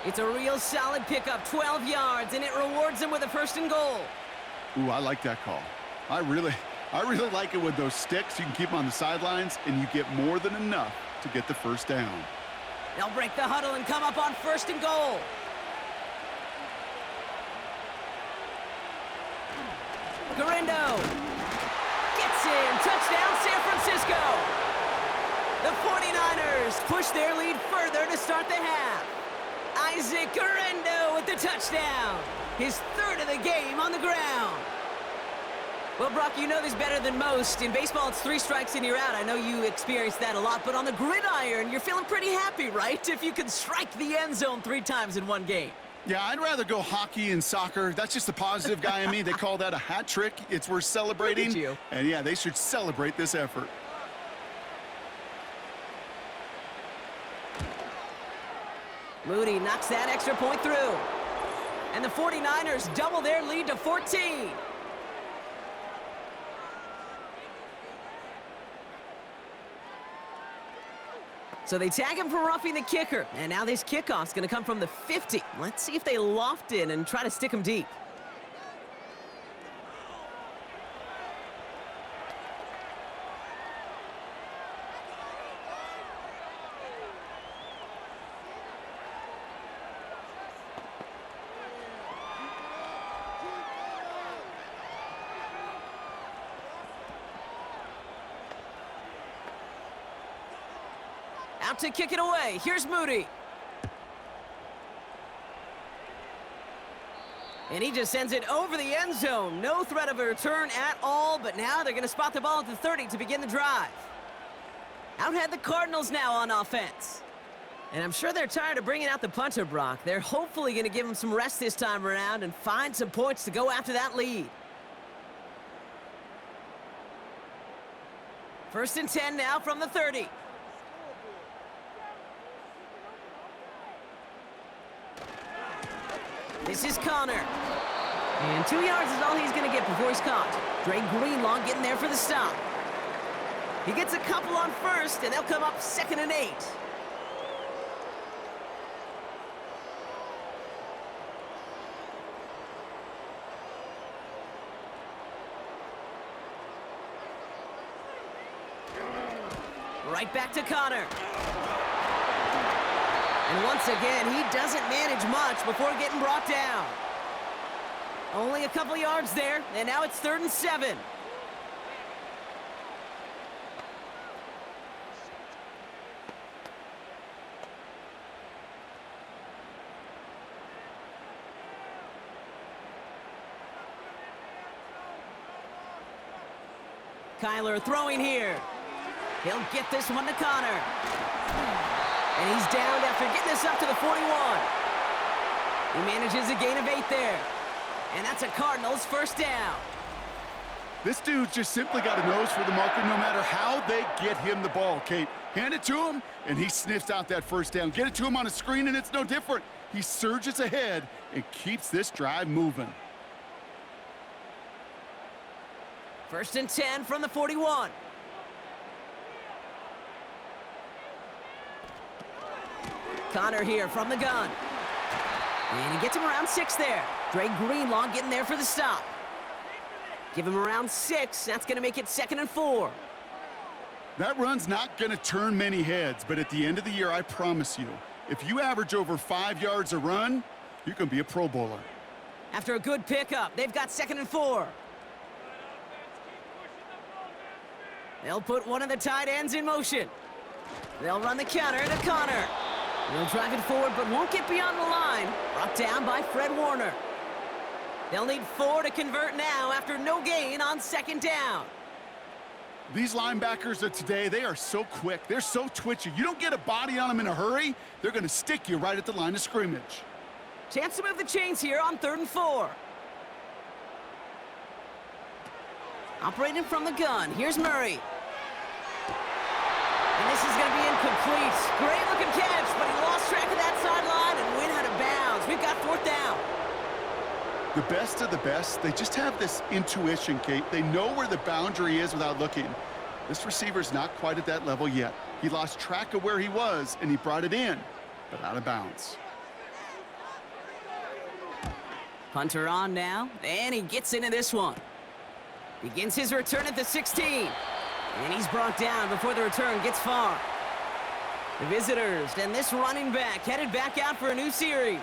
It's a real solid pickup, 12 yards, and it rewards him with a 1st and goal. Ooh, I like that call. I really like it with those sticks. You can keep them on the sidelines, and you get more than enough to get the first down. They'll break the huddle and come up on 1st and goal. Guerrero gets in. Touchdown, San Francisco. The 49ers push their lead further to start the half. Isaac Guerrero with the touchdown. His third of the game on the ground. Well, Brock, you know this better than most. In baseball, it's 3 strikes and you're out. I know you experienced that a lot, but on the gridiron, you're feeling pretty happy, right? If you can strike the end zone 3 times in one game. Yeah, I'd rather go hockey and soccer. That's just the positive guy in me. They call that a hat trick. It's worth celebrating. Look at you. And yeah, they should celebrate this effort. Moody knocks that extra point through. And the 49ers double their lead to 14. So they tag him for roughing the kicker. And now this kickoff's going to come from the 50. Let's see if they loft in and try to stick him deep. Out to kick it away. Here's Moody. And he just sends it over the end zone. No threat of a return at all, but now they're going to spot the ball at the 30 to begin the drive. Out head the Cardinals now on offense. And I'm sure they're tired of bringing out the punter, Brock. They're hopefully going to give him some rest this time around and find some points to go after that lead. 1st and 10 now from the 30. This is Connor. And 2 yards is all he's going to get before he's caught. Dre Greenlaw getting there for the stop. He gets a couple on first, and they'll come up 2nd and 8. Right back to Connor. And once again, he doesn't manage much before getting brought down. Only a couple yards there, and now it's 3rd and 7. Kyler throwing here. He'll get this one to Connor. And he's downed after getting this up to the 41. He manages a gain of 8 there. And that's a Cardinals 1st down. This dude's just simply got a nose for the marker no matter how they get him the ball, Kate. Hand it to him, and he sniffs out that 1st down. Get it to him on a screen, and it's no different. He surges ahead and keeps this drive moving. 1st and 10 from the 41. Connor here from the gun. And he gets him around 6 there. Dre Greenlaw getting there for the stop. Give him around 6. That's going to make it 2nd and 4. That run's not going to turn many heads, but at the end of the year, I promise you, if you average over 5 yards a run, you can be a Pro Bowler. After a good pickup, they've got 2nd and 4. They'll put one of the tight ends in motion. They'll run the counter to Connor. They'll drive it forward, but won't get beyond the line. Brought down by Fred Warner. They'll need 4 to convert now after no gain on 2nd down. These linebackers of today, they are so quick. They're so twitchy. You don't get a body on them in a hurry, they're going to stick you right at the line of scrimmage. Chance to move the chains here on 3rd and 4. Operating from the gun, here's Murray. And this is going to be incomplete. Great looking catch, but he lost track of that sideline and went out of bounds. We've got 4th down. The best of the best, they just have this intuition, Kate. They know where the boundary is without looking. This receiver's not quite at that level yet. He lost track of where he was, and he brought it in, but out of bounds. Punter on now, and he gets into this one. Begins his return at the 16. And he's brought down before the return gets far. The visitors and this running back headed back out for a new series.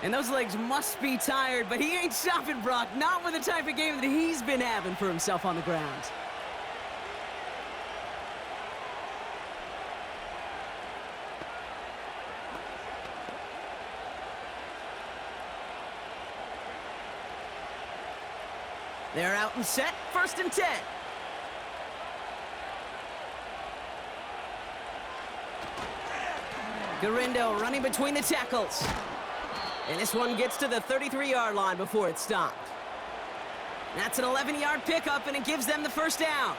And those legs must be tired, but he ain't stopping, Brock. Not with the type of game that he's been having for himself on the ground. They're out and set, 1st and 10. Garindo running between the tackles. And this one gets to the 33-yard line before it's stopped. That's an 11-yard pickup, and it gives them the 1st down.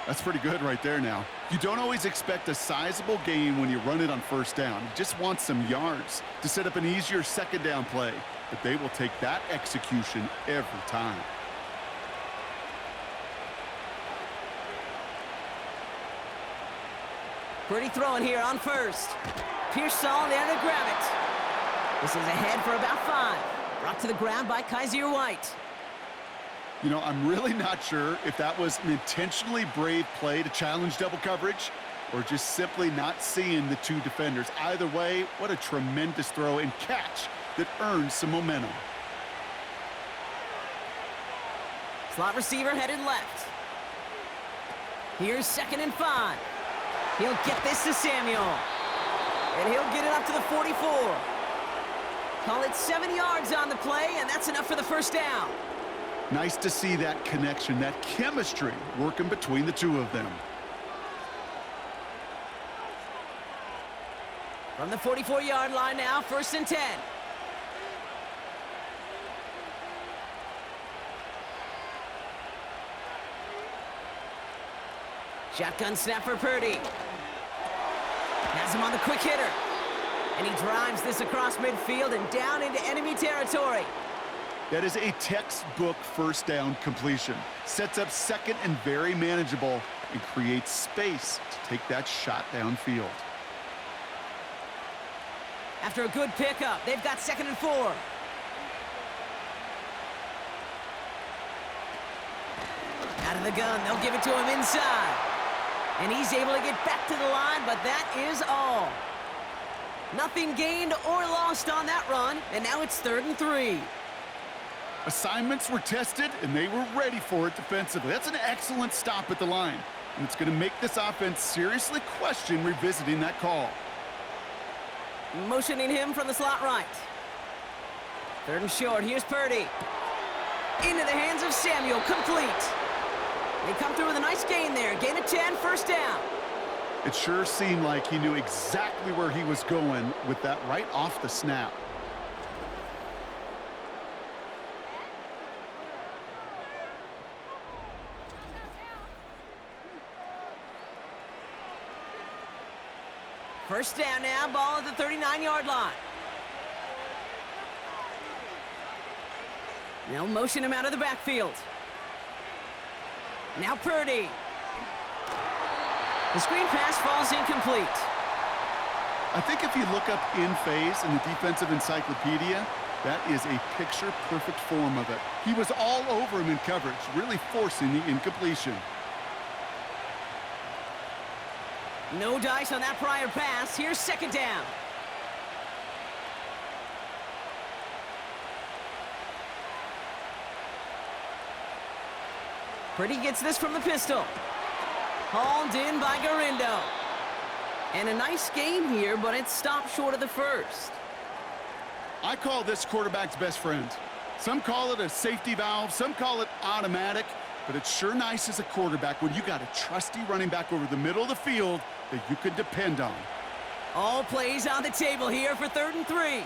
That's pretty good right there now. You don't always expect a sizable gain when you run it on 1st down. You just want some yards to set up an easier 2nd down play. But they will take that execution every time. Pretty throwing here on 1st. Pearsall there to grab it. This is ahead for about 5. Brought to the ground by Kaiser White. You know, I'm really not sure if that was an intentionally brave play to challenge double coverage or just simply not seeing the 2 defenders. Either way, what a tremendous throw and catch that earns some momentum. Slot receiver headed left. Here's 2nd and 5. He'll get this to Samuel. And he'll get it up to the 44. Call it 7 yards on the play, and that's enough for the 1st down. Nice to see that connection, that chemistry working between the 2 of them. From the 44-yard line now, 1st and 10. Shotgun snap for Purdy. Has him on the quick hitter. And he drives this across midfield and down into enemy territory. That is a textbook 1st down completion. Sets up 2nd and very manageable and creates space to take that shot downfield. After a good pickup, they've got 2nd and 4. Out of the gun, they'll give it to him inside. And he's able to get back to the line, but that is all. Nothing gained or lost on that run, and now it's 3rd and 3. Assignments were tested, and they were ready for it defensively. That's an excellent stop at the line, and it's going to make this offense seriously question revisiting that call. Motioning him from the slot right. 3rd and short, here's Purdy. Into the hands of Samuel, complete. They come through with a nice gain there. Gain of 10, 1st down. It sure seemed like he knew exactly where he was going with that right off the snap. First down now, ball at the 39-yard line. They'll motion him out of the backfield. Now Purdy. The screen pass falls incomplete. I think if you look up in phase in the defensive encyclopedia, that is a picture-perfect form of it. He was all over him in coverage, really forcing the incompletion. No dice on that prior pass. Here's 2nd down. Purdy gets this from the pistol. Hauled in by Garindo. And a nice game here, but it stopped short of the 1st. I call this quarterback's best friend. Some call it a safety valve, some call it automatic, but it's sure nice as a quarterback when you got a trusty running back over the middle of the field that you can depend on. All plays on the table here for 3rd and 3.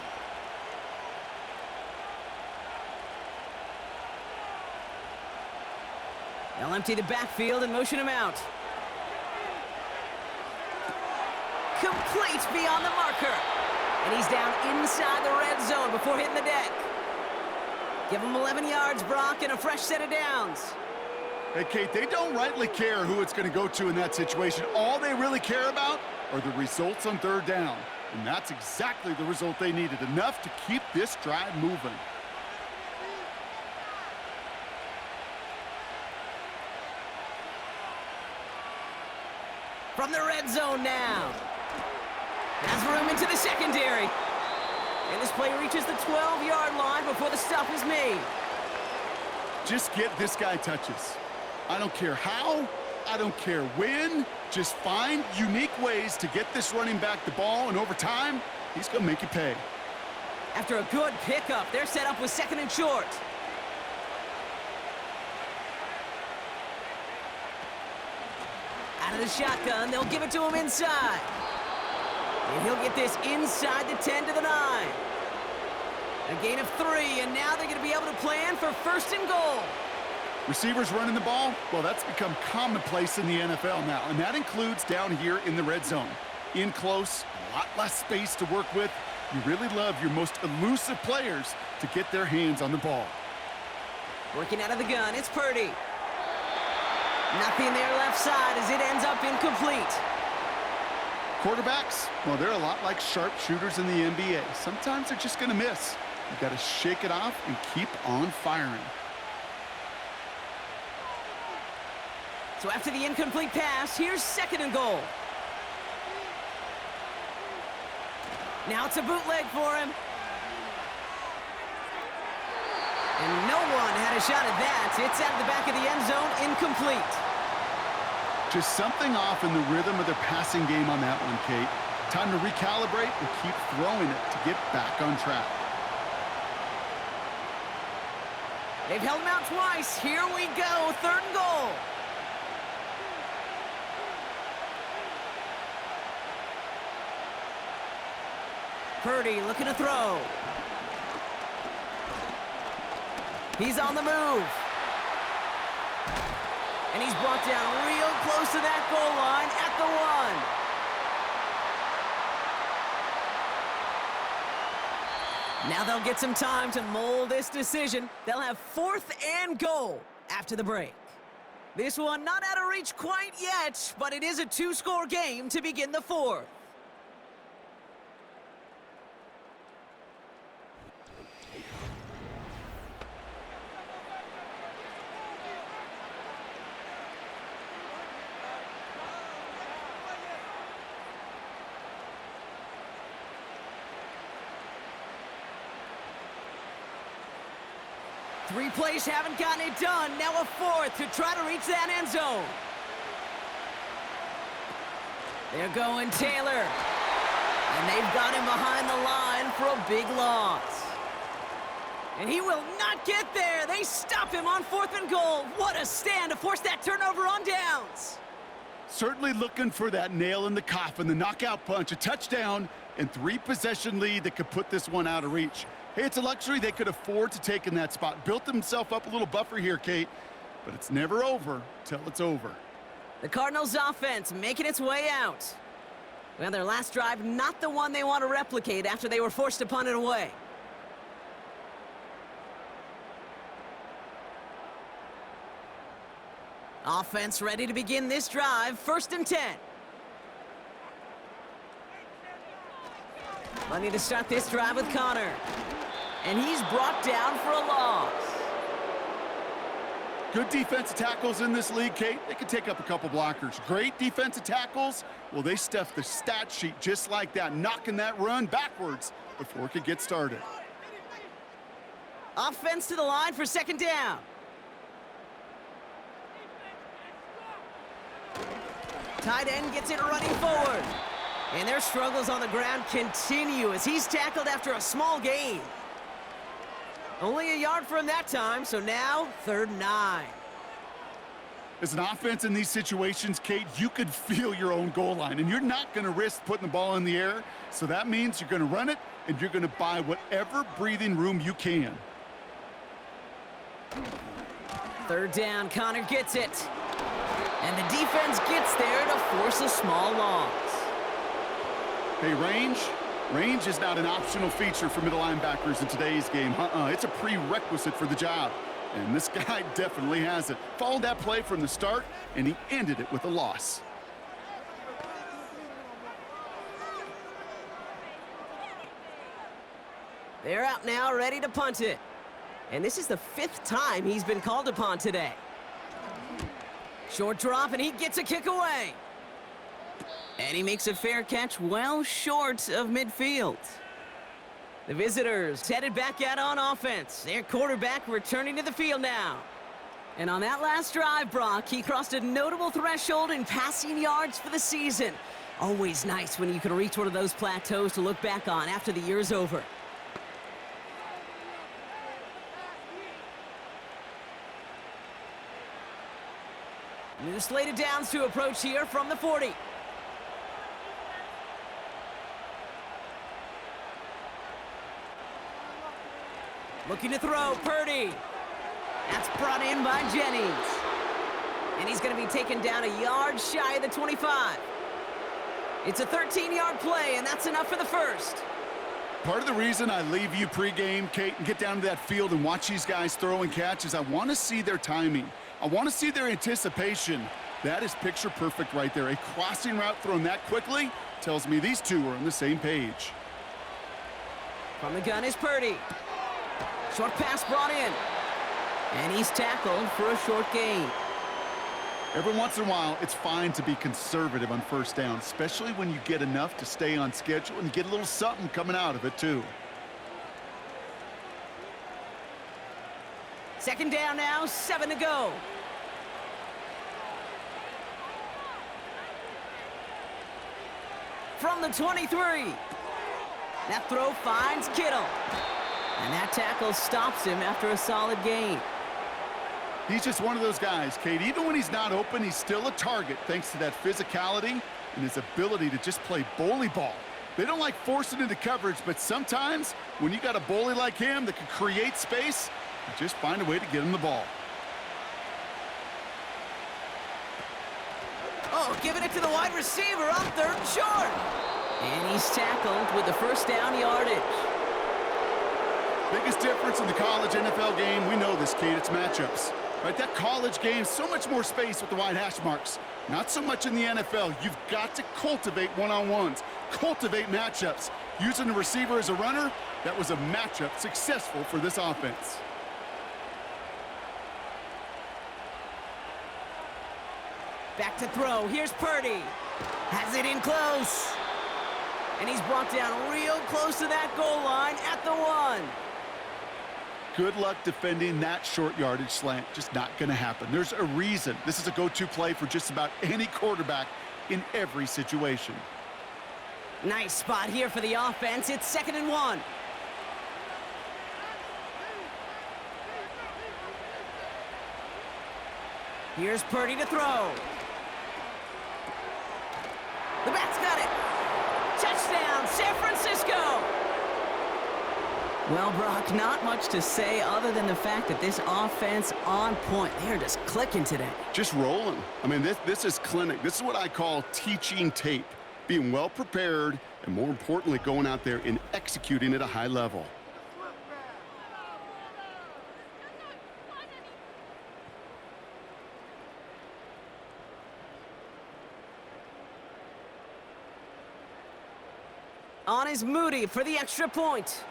They'll empty the backfield and motion him out. Complete beyond the marker. And he's down inside the red zone before hitting the deck. Give him 11 yards, Brock, and a fresh set of downs. Hey, Kate, they don't rightly care who it's going to go to in that situation. All they really care about are the results on 3rd down. And that's exactly the result they needed, enough to keep this drive moving. From the red zone now. Has room into the secondary. And this play reaches the 12-yard line before the stop is made. Just get this guy touches. I don't care how, I don't care when. Just find unique ways to get this running back the ball, and over time, he's going to make you pay. After a good pickup, they're set up with 2nd and short. Out of the shotgun, they'll give it to him inside. And he'll get this inside the 10 to the 9. A gain of 3, and now they're going to be able to plan for 1st and goal. Receivers running the ball, well, that's become commonplace in the NFL now, and that includes down here in the red zone. In close, a lot less space to work with. You really love your most elusive players to get their hands on the ball. Working out of the gun, it's Purdy. Nothing there left side as it ends up incomplete. Quarterbacks, well, they're a lot like sharpshooters in the NBA. Sometimes they're just going to miss. You got to shake it off and keep on firing. So after the incomplete pass, here's 2nd and goal. Now it's a bootleg for him. And no one had a shot at that. It's out of the back of the end zone, incomplete. Just something off in the rhythm of their passing game on that one, Kate. Time to recalibrate and keep throwing it to get back on track. They've held him out twice. Here we go, 3rd and goal. Purdy looking to throw. He's on the move. And he's brought down real close to that goal line at the 1. Now they'll get some time to mold this decision. They'll have 4th and goal after the break. This one not out of reach quite yet, but it is a 2-score game to begin the 4th. Three plays haven't gotten it done. Now a 4th to try to reach that end zone. They're going Taylor. And they've got him behind the line for a big loss. And he will not get there. They stop him on 4th and goal. What a stand to force that turnover on downs. Certainly looking for that nail in the coffin, the knockout punch, a touchdown, and 3-possession lead that could put this one out of reach. Hey, it's a luxury they could afford to take in that spot. Built themselves up a little buffer here, Kate, but it's never over till it's over. The Cardinals offense making its way out. Well, their last drive, not the one they want to replicate after they were forced to punt it away. Offense ready to begin this drive, 1st and 10. Money to start this drive with Connor. And he's brought down for a loss. Good defensive tackles in this league, Kate. They can take up a couple blockers. Great defensive tackles, well, they stuff the stat sheet just like that, knocking that run backwards before it could get started. Offense to the line for 2nd down. Tight end gets it running forward. And their struggles on the ground continue as he's tackled after a small gain. Only a yard for him that time, so now 3rd and 9. As an offense in these situations, Kate, you could feel your own goal line, and you're not going to risk putting the ball in the air, so that means you're going to run it, and you're going to buy whatever breathing room you can. 3rd down, Connor gets it. And the defense gets there to force a small loss. Hey, range is not an optional feature for middle linebackers in today's game. It's a prerequisite for the job. And this guy definitely has it. Followed that play from the start, and he ended it with a loss. They're out now, ready to punt it. And this is the 5th time he's been called upon today. Short drop, and he gets a kick away. And he makes a fair catch well short of midfield. The visitors headed back out on offense. Their quarterback returning to the field now. And on that last drive, Brock, he crossed a notable threshold in passing yards for the season. Always nice when you can reach one of those plateaus to look back on after the year's over. New slated downs to approach here from the 40. Looking to throw, Purdy. That's brought in by Jennings. And he's going to be taken down a yard shy of the 25. It's a 13-yard play, and that's enough for the first. Part of the reason I leave you pregame, Kate, and get down to that field and watch these guys throw and catch is I want to see their timing. I want to see their anticipation. That is picture perfect right there. A crossing route thrown that quickly tells me these two are on the same page. From the gun is Purdy. Short pass brought in. And he's tackled for a short gain. Every once in a while, it's fine to be conservative on first down, especially when you get enough to stay on schedule and get a little something coming out of it, too. Second down now, 7 to go. From the 23. That throw finds Kittle. And that tackle stops him after a solid gain. He's just one of those guys, Kate. Even when he's not open, he's still a target thanks to that physicality and his ability to just play bully ball. They don't like forcing into coverage, but sometimes when you got a bully like him that can create space, you just find a way to get him the ball. Oh, giving it to the wide receiver on third and short. And he's tackled with the first down yardage. Biggest difference in the college NFL game, we know this, Kate, it's matchups. Right, that college game, so much more space with the wide hash marks. Not so much in the NFL. You've got to cultivate one-on-ones, cultivate matchups. Using the receiver as a runner, that was a matchup successful for this offense. Back to throw. Here's Purdy. Has it in close. And he's brought down real close to that goal line at the 1. Good luck defending that short yardage slant. Just not going to happen. There's a reason. This is a go-to play for just about any quarterback in every situation. Nice spot here for the offense. It's 2nd and 1. Here's Purdy to throw. The back's got it. Touchdown, San Francisco. Well, Brock, not much to say other than the fact that this offense on point. They're just clicking today. Just rolling. I mean, this is clinic. This is what I call teaching tape. Being well prepared and, more importantly, going out there and executing at a high level. On is Moody for the extra point.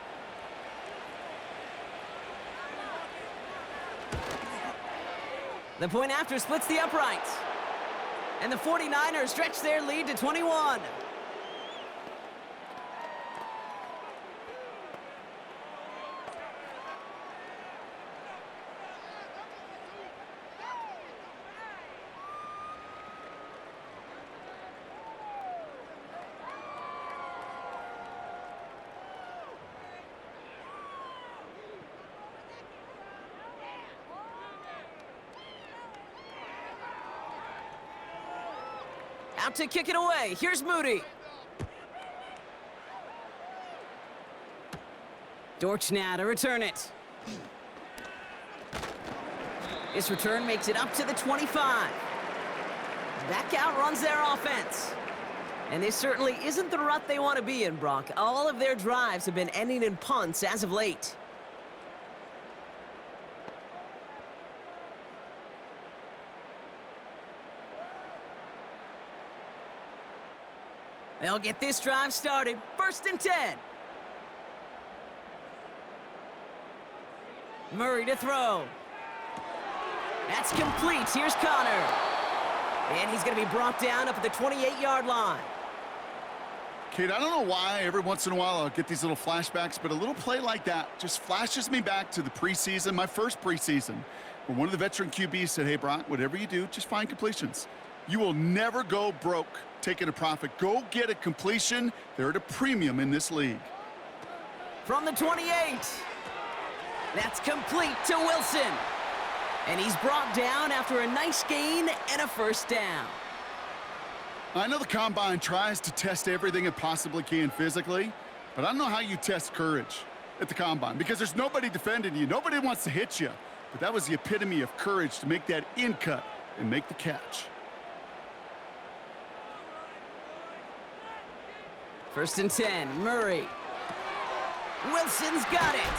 The point after splits the uprights. And the 49ers stretch their lead to 21. Out to kick it away. Here's Moody. Dortch now to return it. This return makes it up to the 25. That outruns their offense. And this certainly isn't the rut they want to be in, Brock. All of their drives have been ending in punts as of late. They'll get this drive started. 1st and 10. Murray to throw. That's complete. Here's Connor. And he's going to be brought down up at the 28-yard line. Kate, I don't know why every once in a while I'll get these little flashbacks, but a little play like that just flashes me back to the preseason, my first preseason, where one of the veteran QBs said, hey, Brock, whatever you do, just find completions. You will never go broke taking a profit. Go get a completion. They're at a premium in this league. From the 28. That's complete to Wilson. And he's brought down after a nice gain and a first down. I know the Combine tries to test everything it possibly can physically, but I don't know how you test courage at the Combine because there's nobody defending you. Nobody wants to hit you. But that was the epitome of courage to make that in cut and make the catch. First and 10, Murray. Wilson's got it.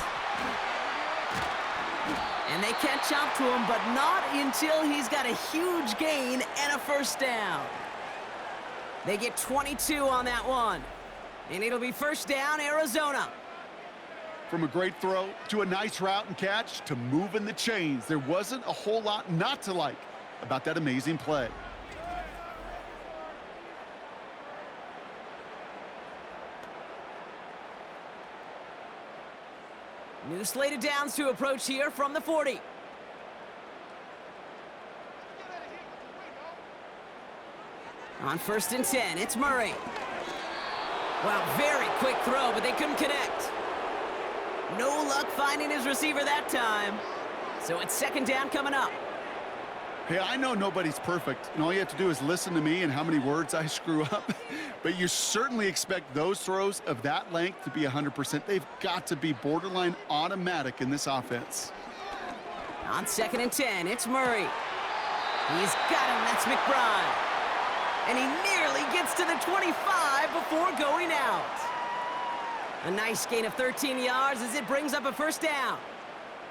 And they catch up to him, but not until he's got a huge gain and a first down. They get 22 on that one. And it'll be first down, Arizona. From a great throw to a nice route and catch to moving the chains, there wasn't a whole lot not to like about that amazing play. New slate of downs to approach here from the 40. On first and 10, it's Murray. Well, very quick throw, but they couldn't connect. No luck finding his receiver that time. So it's second down coming up. Hey, I know nobody's perfect, and all you have to do is listen to me and how many words I screw up. But you certainly expect those throws of that length to be 100%. They've got to be borderline automatic in this offense. On second and 10, it's Murray. He's got him, that's McBride. And he nearly gets to the 25 before going out. A nice gain of 13 yards as it brings up a first down.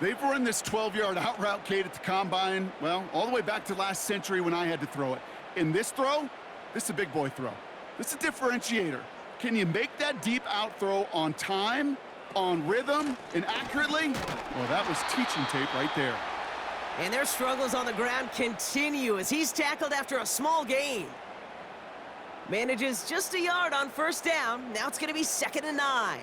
They've run this 12-yard out route, Kate, at the Combine, well, all the way back to last century when I had to throw it. In this throw, this is a big boy throw. This is a differentiator. Can you make that deep out throw on time, on rhythm, and accurately? Well, that was teaching tape right there. And their struggles on the ground continue as he's tackled after a small gain. Manages just a yard on first down. Now it's going to be second and 9.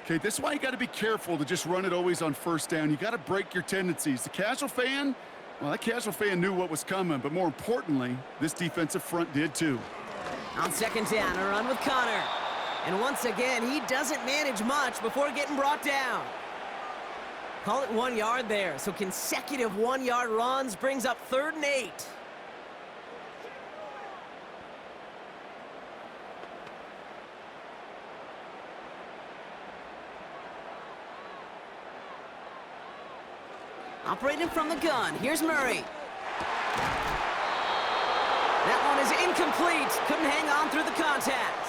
Okay, this is why you got to be careful to just run it always on first down. You got to break your tendencies. The casual fan, well, that casual fan knew what was coming, but more importantly, this defensive front did too. On second down, a run with Connor. And once again, he doesn't manage much before getting brought down. Call it 1 yard there, so consecutive 1-yard runs brings up third and 8. Operating from the gun, here's Murray. That one is incomplete. Couldn't hang on through the contact.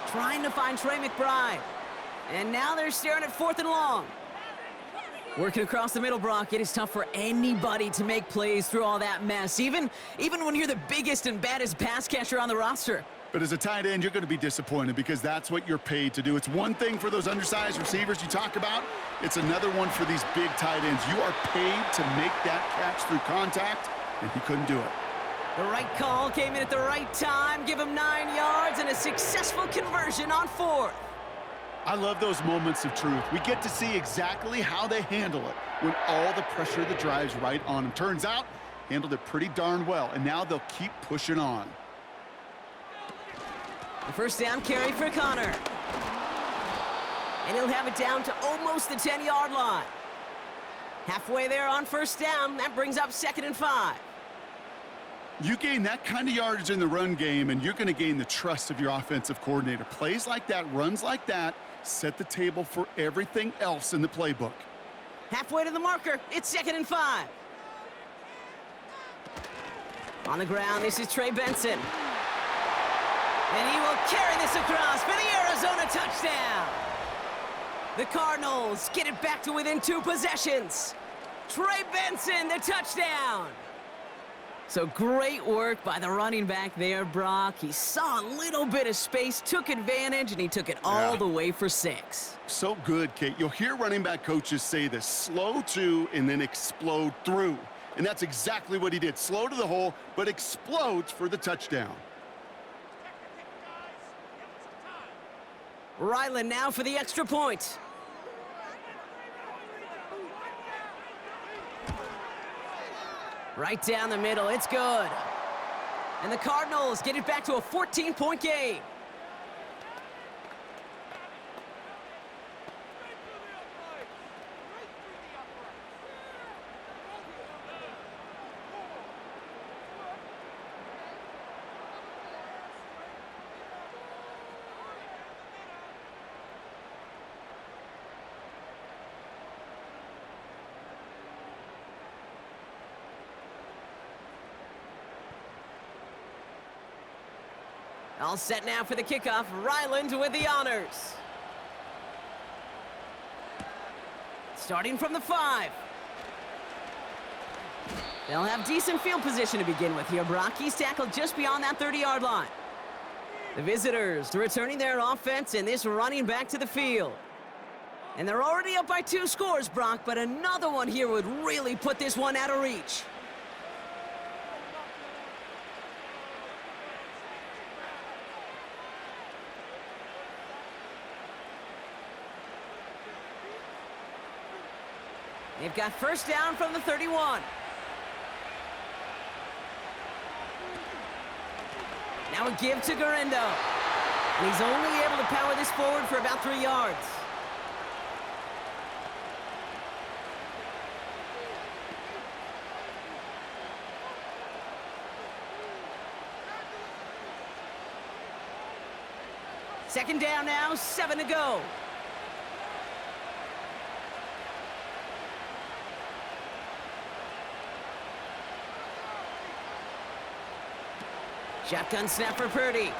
Trying to find Trey McBride. And now they're staring at 4th and long. Working across the middle, Brock. It is tough for anybody to make plays through all that mess, even when you're the biggest and baddest pass catcher on the roster. But as a tight end, you're going to be disappointed because that's what you're paid to do. It's one thing for those undersized receivers you talk about. It's another one for these big tight ends. You are paid to make that catch through contact, and he couldn't do it. The right call came in at the right time. Give him 9 yards and a successful conversion on 4th. I love those moments of truth. We get to see exactly how they handle it when all the pressure that drives right on them. Turns out, handled it pretty darn well, and now they'll keep pushing on. The first down carry for Connor. And he'll have it down to almost the 10-yard line. Halfway there on first down, that brings up second and 5. You gain that kind of yardage in the run game, and you're going to gain the trust of your offensive coordinator. Plays like that, runs like that, set the table for everything else in the playbook. Halfway to the marker, it's second and 5. On the ground, this is Trey Benson. And he will carry this across for the Arizona touchdown. The Cardinals get it back to within 2 possessions. Trey Benson, the touchdown. So great work by the running back there, Brock. He saw a little bit of space, took advantage, and he took it all the way for 6. So good, Kate. You'll hear running back coaches say this, slow to and then explode through. And that's exactly what he did. Slow to the hole, but explodes for the touchdown. Ryland now for the extra point. Right down the middle, it's good. And the Cardinals get it back to a 14-point game. All set now for the kickoff. Ryland with the honors. Starting from the 5. They'll have decent field position to begin with here, Brock. He's tackled just beyond that 30-yard line. The visitors returning their offense and this running back to the field. And they're already up by 2 scores, Brock, but another one here would really put this one out of reach. They've got first down from the 31. Now a give to Garindo. And he's only able to power this forward for about 3 yards. Second down now, 7 to go. Shotgun snap for Purdy.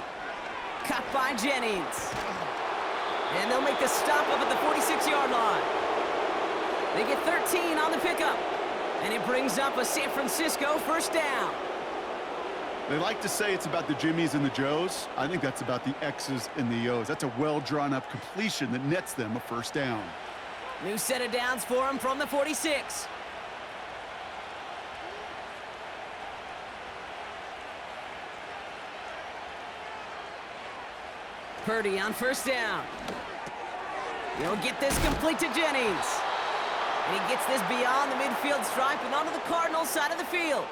Cut by Jennings. And they'll make the stop up at the 46-yard line. They get 13 on the pickup. And it brings up a San Francisco first down. They like to say it's about the Jimmies and the Joes. I think that's about the X's and the O's. That's a well-drawn-up completion that nets them a first down. New set of downs for him from the 46. Purdy on first down. He'll get this complete to Jennings. And he gets this beyond the midfield stripe and onto the Cardinals side of the field.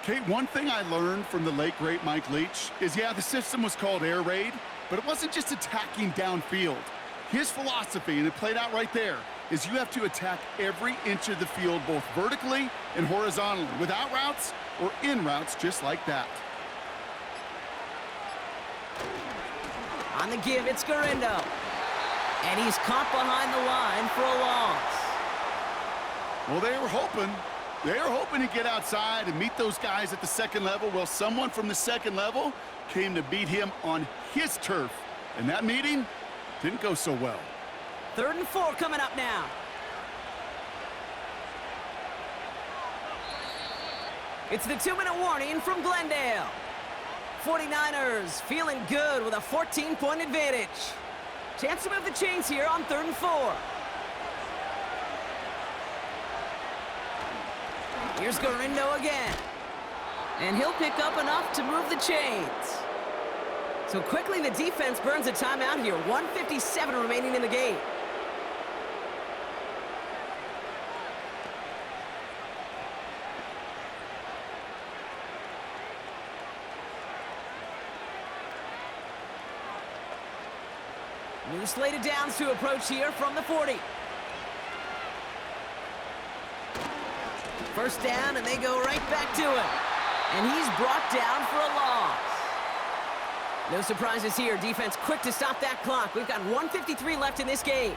Kate, one thing I learned from the late, great Mike Leach is, yeah, the system was called air raid, but it wasn't just attacking downfield. His philosophy, and it played out right there, is you have to attack every inch of the field, both vertically and horizontally, without routes or in routes just like that. On the give, it's Garindo. And he's caught behind the line for a loss. Well, they were hoping to get outside and meet those guys at the second level. Well, someone from the second level came to beat him on his turf. And that meeting didn't go so well. 3rd and 4 coming up now. It's the 2-minute warning from Glendale. 49ers feeling good with a 14-point advantage. Chance to move the chains here on 3rd and 4. Here's Garindo again. And he'll pick up enough to move the chains. So quickly the defense burns a timeout here. 1:57 remaining in the game. New slate of downs to approach here from the 40. First down, and they go right back to him. And he's brought down for a loss. No surprises here. Defense quick to stop that clock. We've got 1:53 left in this game.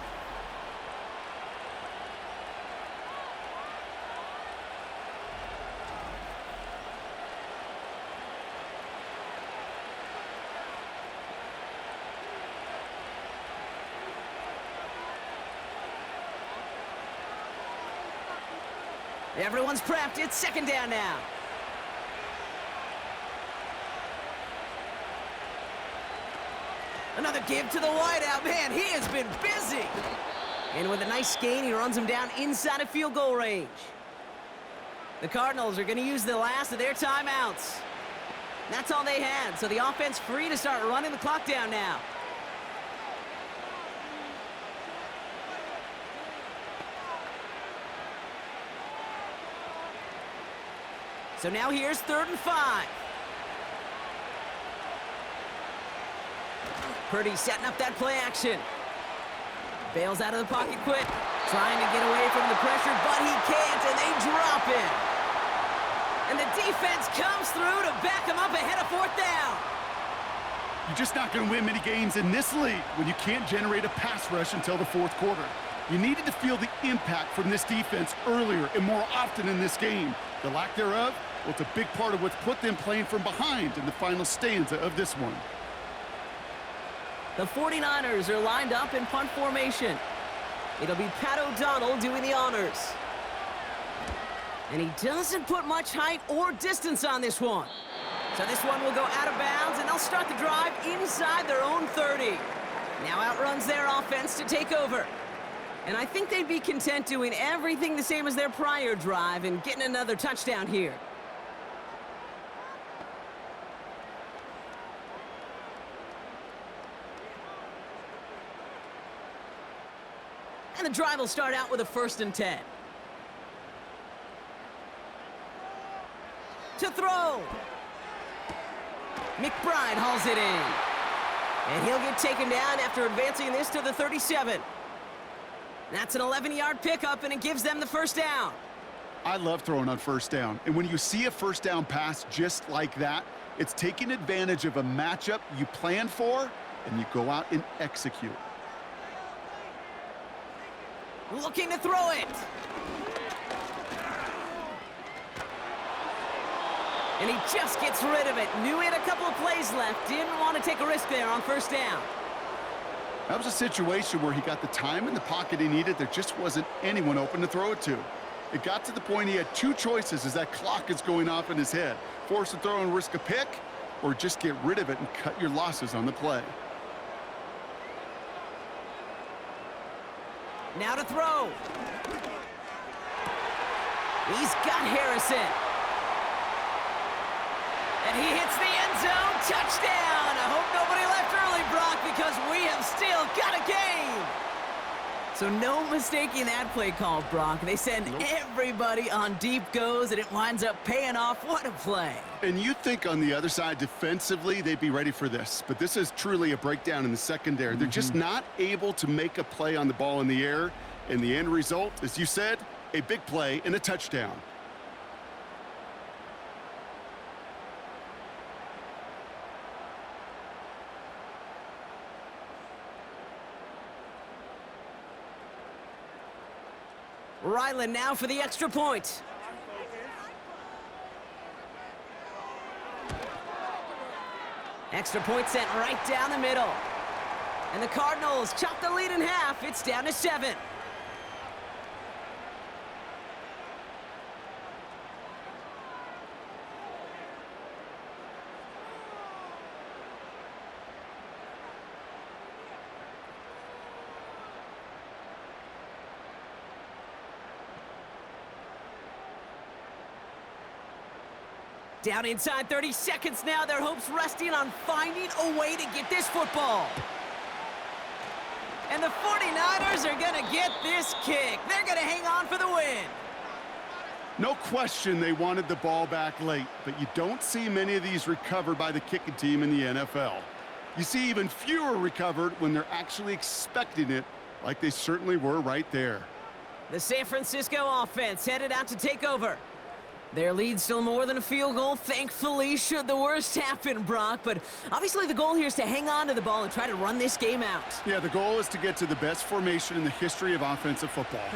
Everyone's prepped. It's second down now. Another give to the wideout. Man, he has been busy. And with a nice gain, he runs him down inside of field goal range. The Cardinals are going to use the last of their timeouts. That's all they had, so the offense free to start running the clock down now. So now here's 3rd and 5. Purdy setting up that play action. Bails out of the pocket quick. Trying to get away from the pressure, but he can't, and they drop him. And the defense comes through to back him up ahead of 4th down. You're just not going to win many games in this league when you can't generate a pass rush until the 4th quarter. You needed to feel the impact from this defense earlier and more often in this game. The lack thereof, well, it's a big part of what's put them playing from behind in the final stanza of this one. The 49ers are lined up in punt formation. It'll be Pat O'Donnell doing the honors. And he doesn't put much height or distance on this one. So this one will go out of bounds, and they'll start the drive inside their own 30. Now outruns their offense to take over. And I think they'd be content doing everything the same as their prior drive and getting another touchdown here. And the drive will start out with a 1st and 10. To throw. McBride hauls it in. And he'll get taken down after advancing this to the 37. That's an 11-yard pickup, and it gives them the 1st down. I love throwing on 1st down. And when you see a 1st down pass just like that, it's taking advantage of a matchup you plan for, and you go out and execute. Looking to throw it. And he just gets rid of it. Knew he had a couple of plays left. Didn't want to take a risk there on 1st down. That was a situation where he got the time in the pocket he needed. There just wasn't anyone open to throw it to. It got to the point he had 2 choices as that clock is going off in his head. Force to throw and risk a pick, or just get rid of it and cut your losses on the play. Now to throw. He's got Harrison. And he hits the end zone. Touchdown! I hope nobody left early, Brock, because we have still got a game. So no mistaking that play call, Brock. They send everybody on deep goes, and it winds up paying off. What a play. And you think on the other side defensively they'd be ready for this, but this is truly a breakdown in the secondary. They're just not able to make a play on the ball in the air, and the end result, as you said, a big play and a touchdown. Ryland now for the extra point. Extra point sent right down the middle. And the Cardinals chop the lead in half. It's down to 7. Down inside 30 seconds now. Their hopes resting on finding a way to get this football. And the 49ers are going to get this kick. They're going to hang on for the win. No question they wanted the ball back late, but you don't see many of these recovered by the kicking team in the NFL. You see even fewer recovered when they're actually expecting it, like they certainly were right there. The San Francisco offense headed out to take over. Their lead still more than a field goal, thankfully, should the worst happen, Brock. But obviously the goal here is to hang on to the ball and try to run this game out. Yeah, the goal is to get to the best formation in the history of offensive football.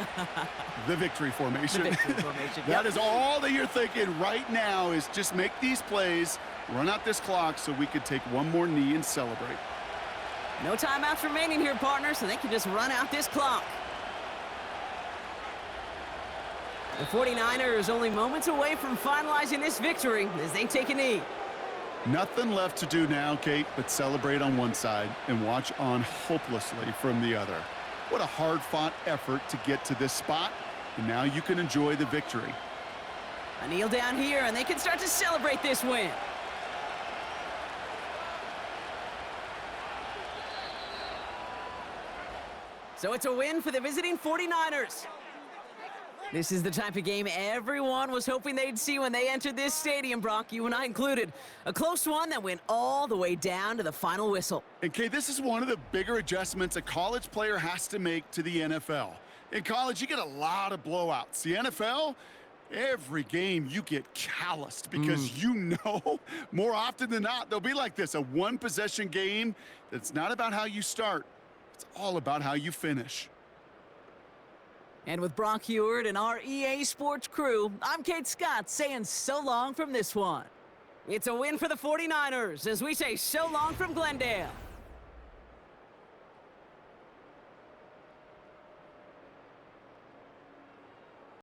The victory formation. The victory formation. That is all that you're thinking right now, is just make these plays, run out this clock so we could take one more knee and celebrate. No timeouts remaining here, partner, so they can just run out this clock. The 49ers only moments away from finalizing this victory as they take a knee. Nothing left to do now, Kate, but celebrate on one side and watch on hopelessly from the other. What a hard-fought effort to get to this spot, and now you can enjoy the victory. A kneel down here, and they can start to celebrate this win. So it's a win for the visiting 49ers. This is the type of game everyone was hoping they'd see when they entered this stadium, Brock, you and I included. A close one that went all the way down to the final whistle. And Kay, this is one of the bigger adjustments a college player has to make to the NFL. In college, you get a lot of blowouts. The NFL, every game you get calloused because you know more often than not they'll be like this, a one-possession game that's not about how you start. It's all about how you finish. And with Brock Heward and our EA Sports crew, I'm Kate Scott saying so long from this one. It's a win for the 49ers as we say so long from Glendale.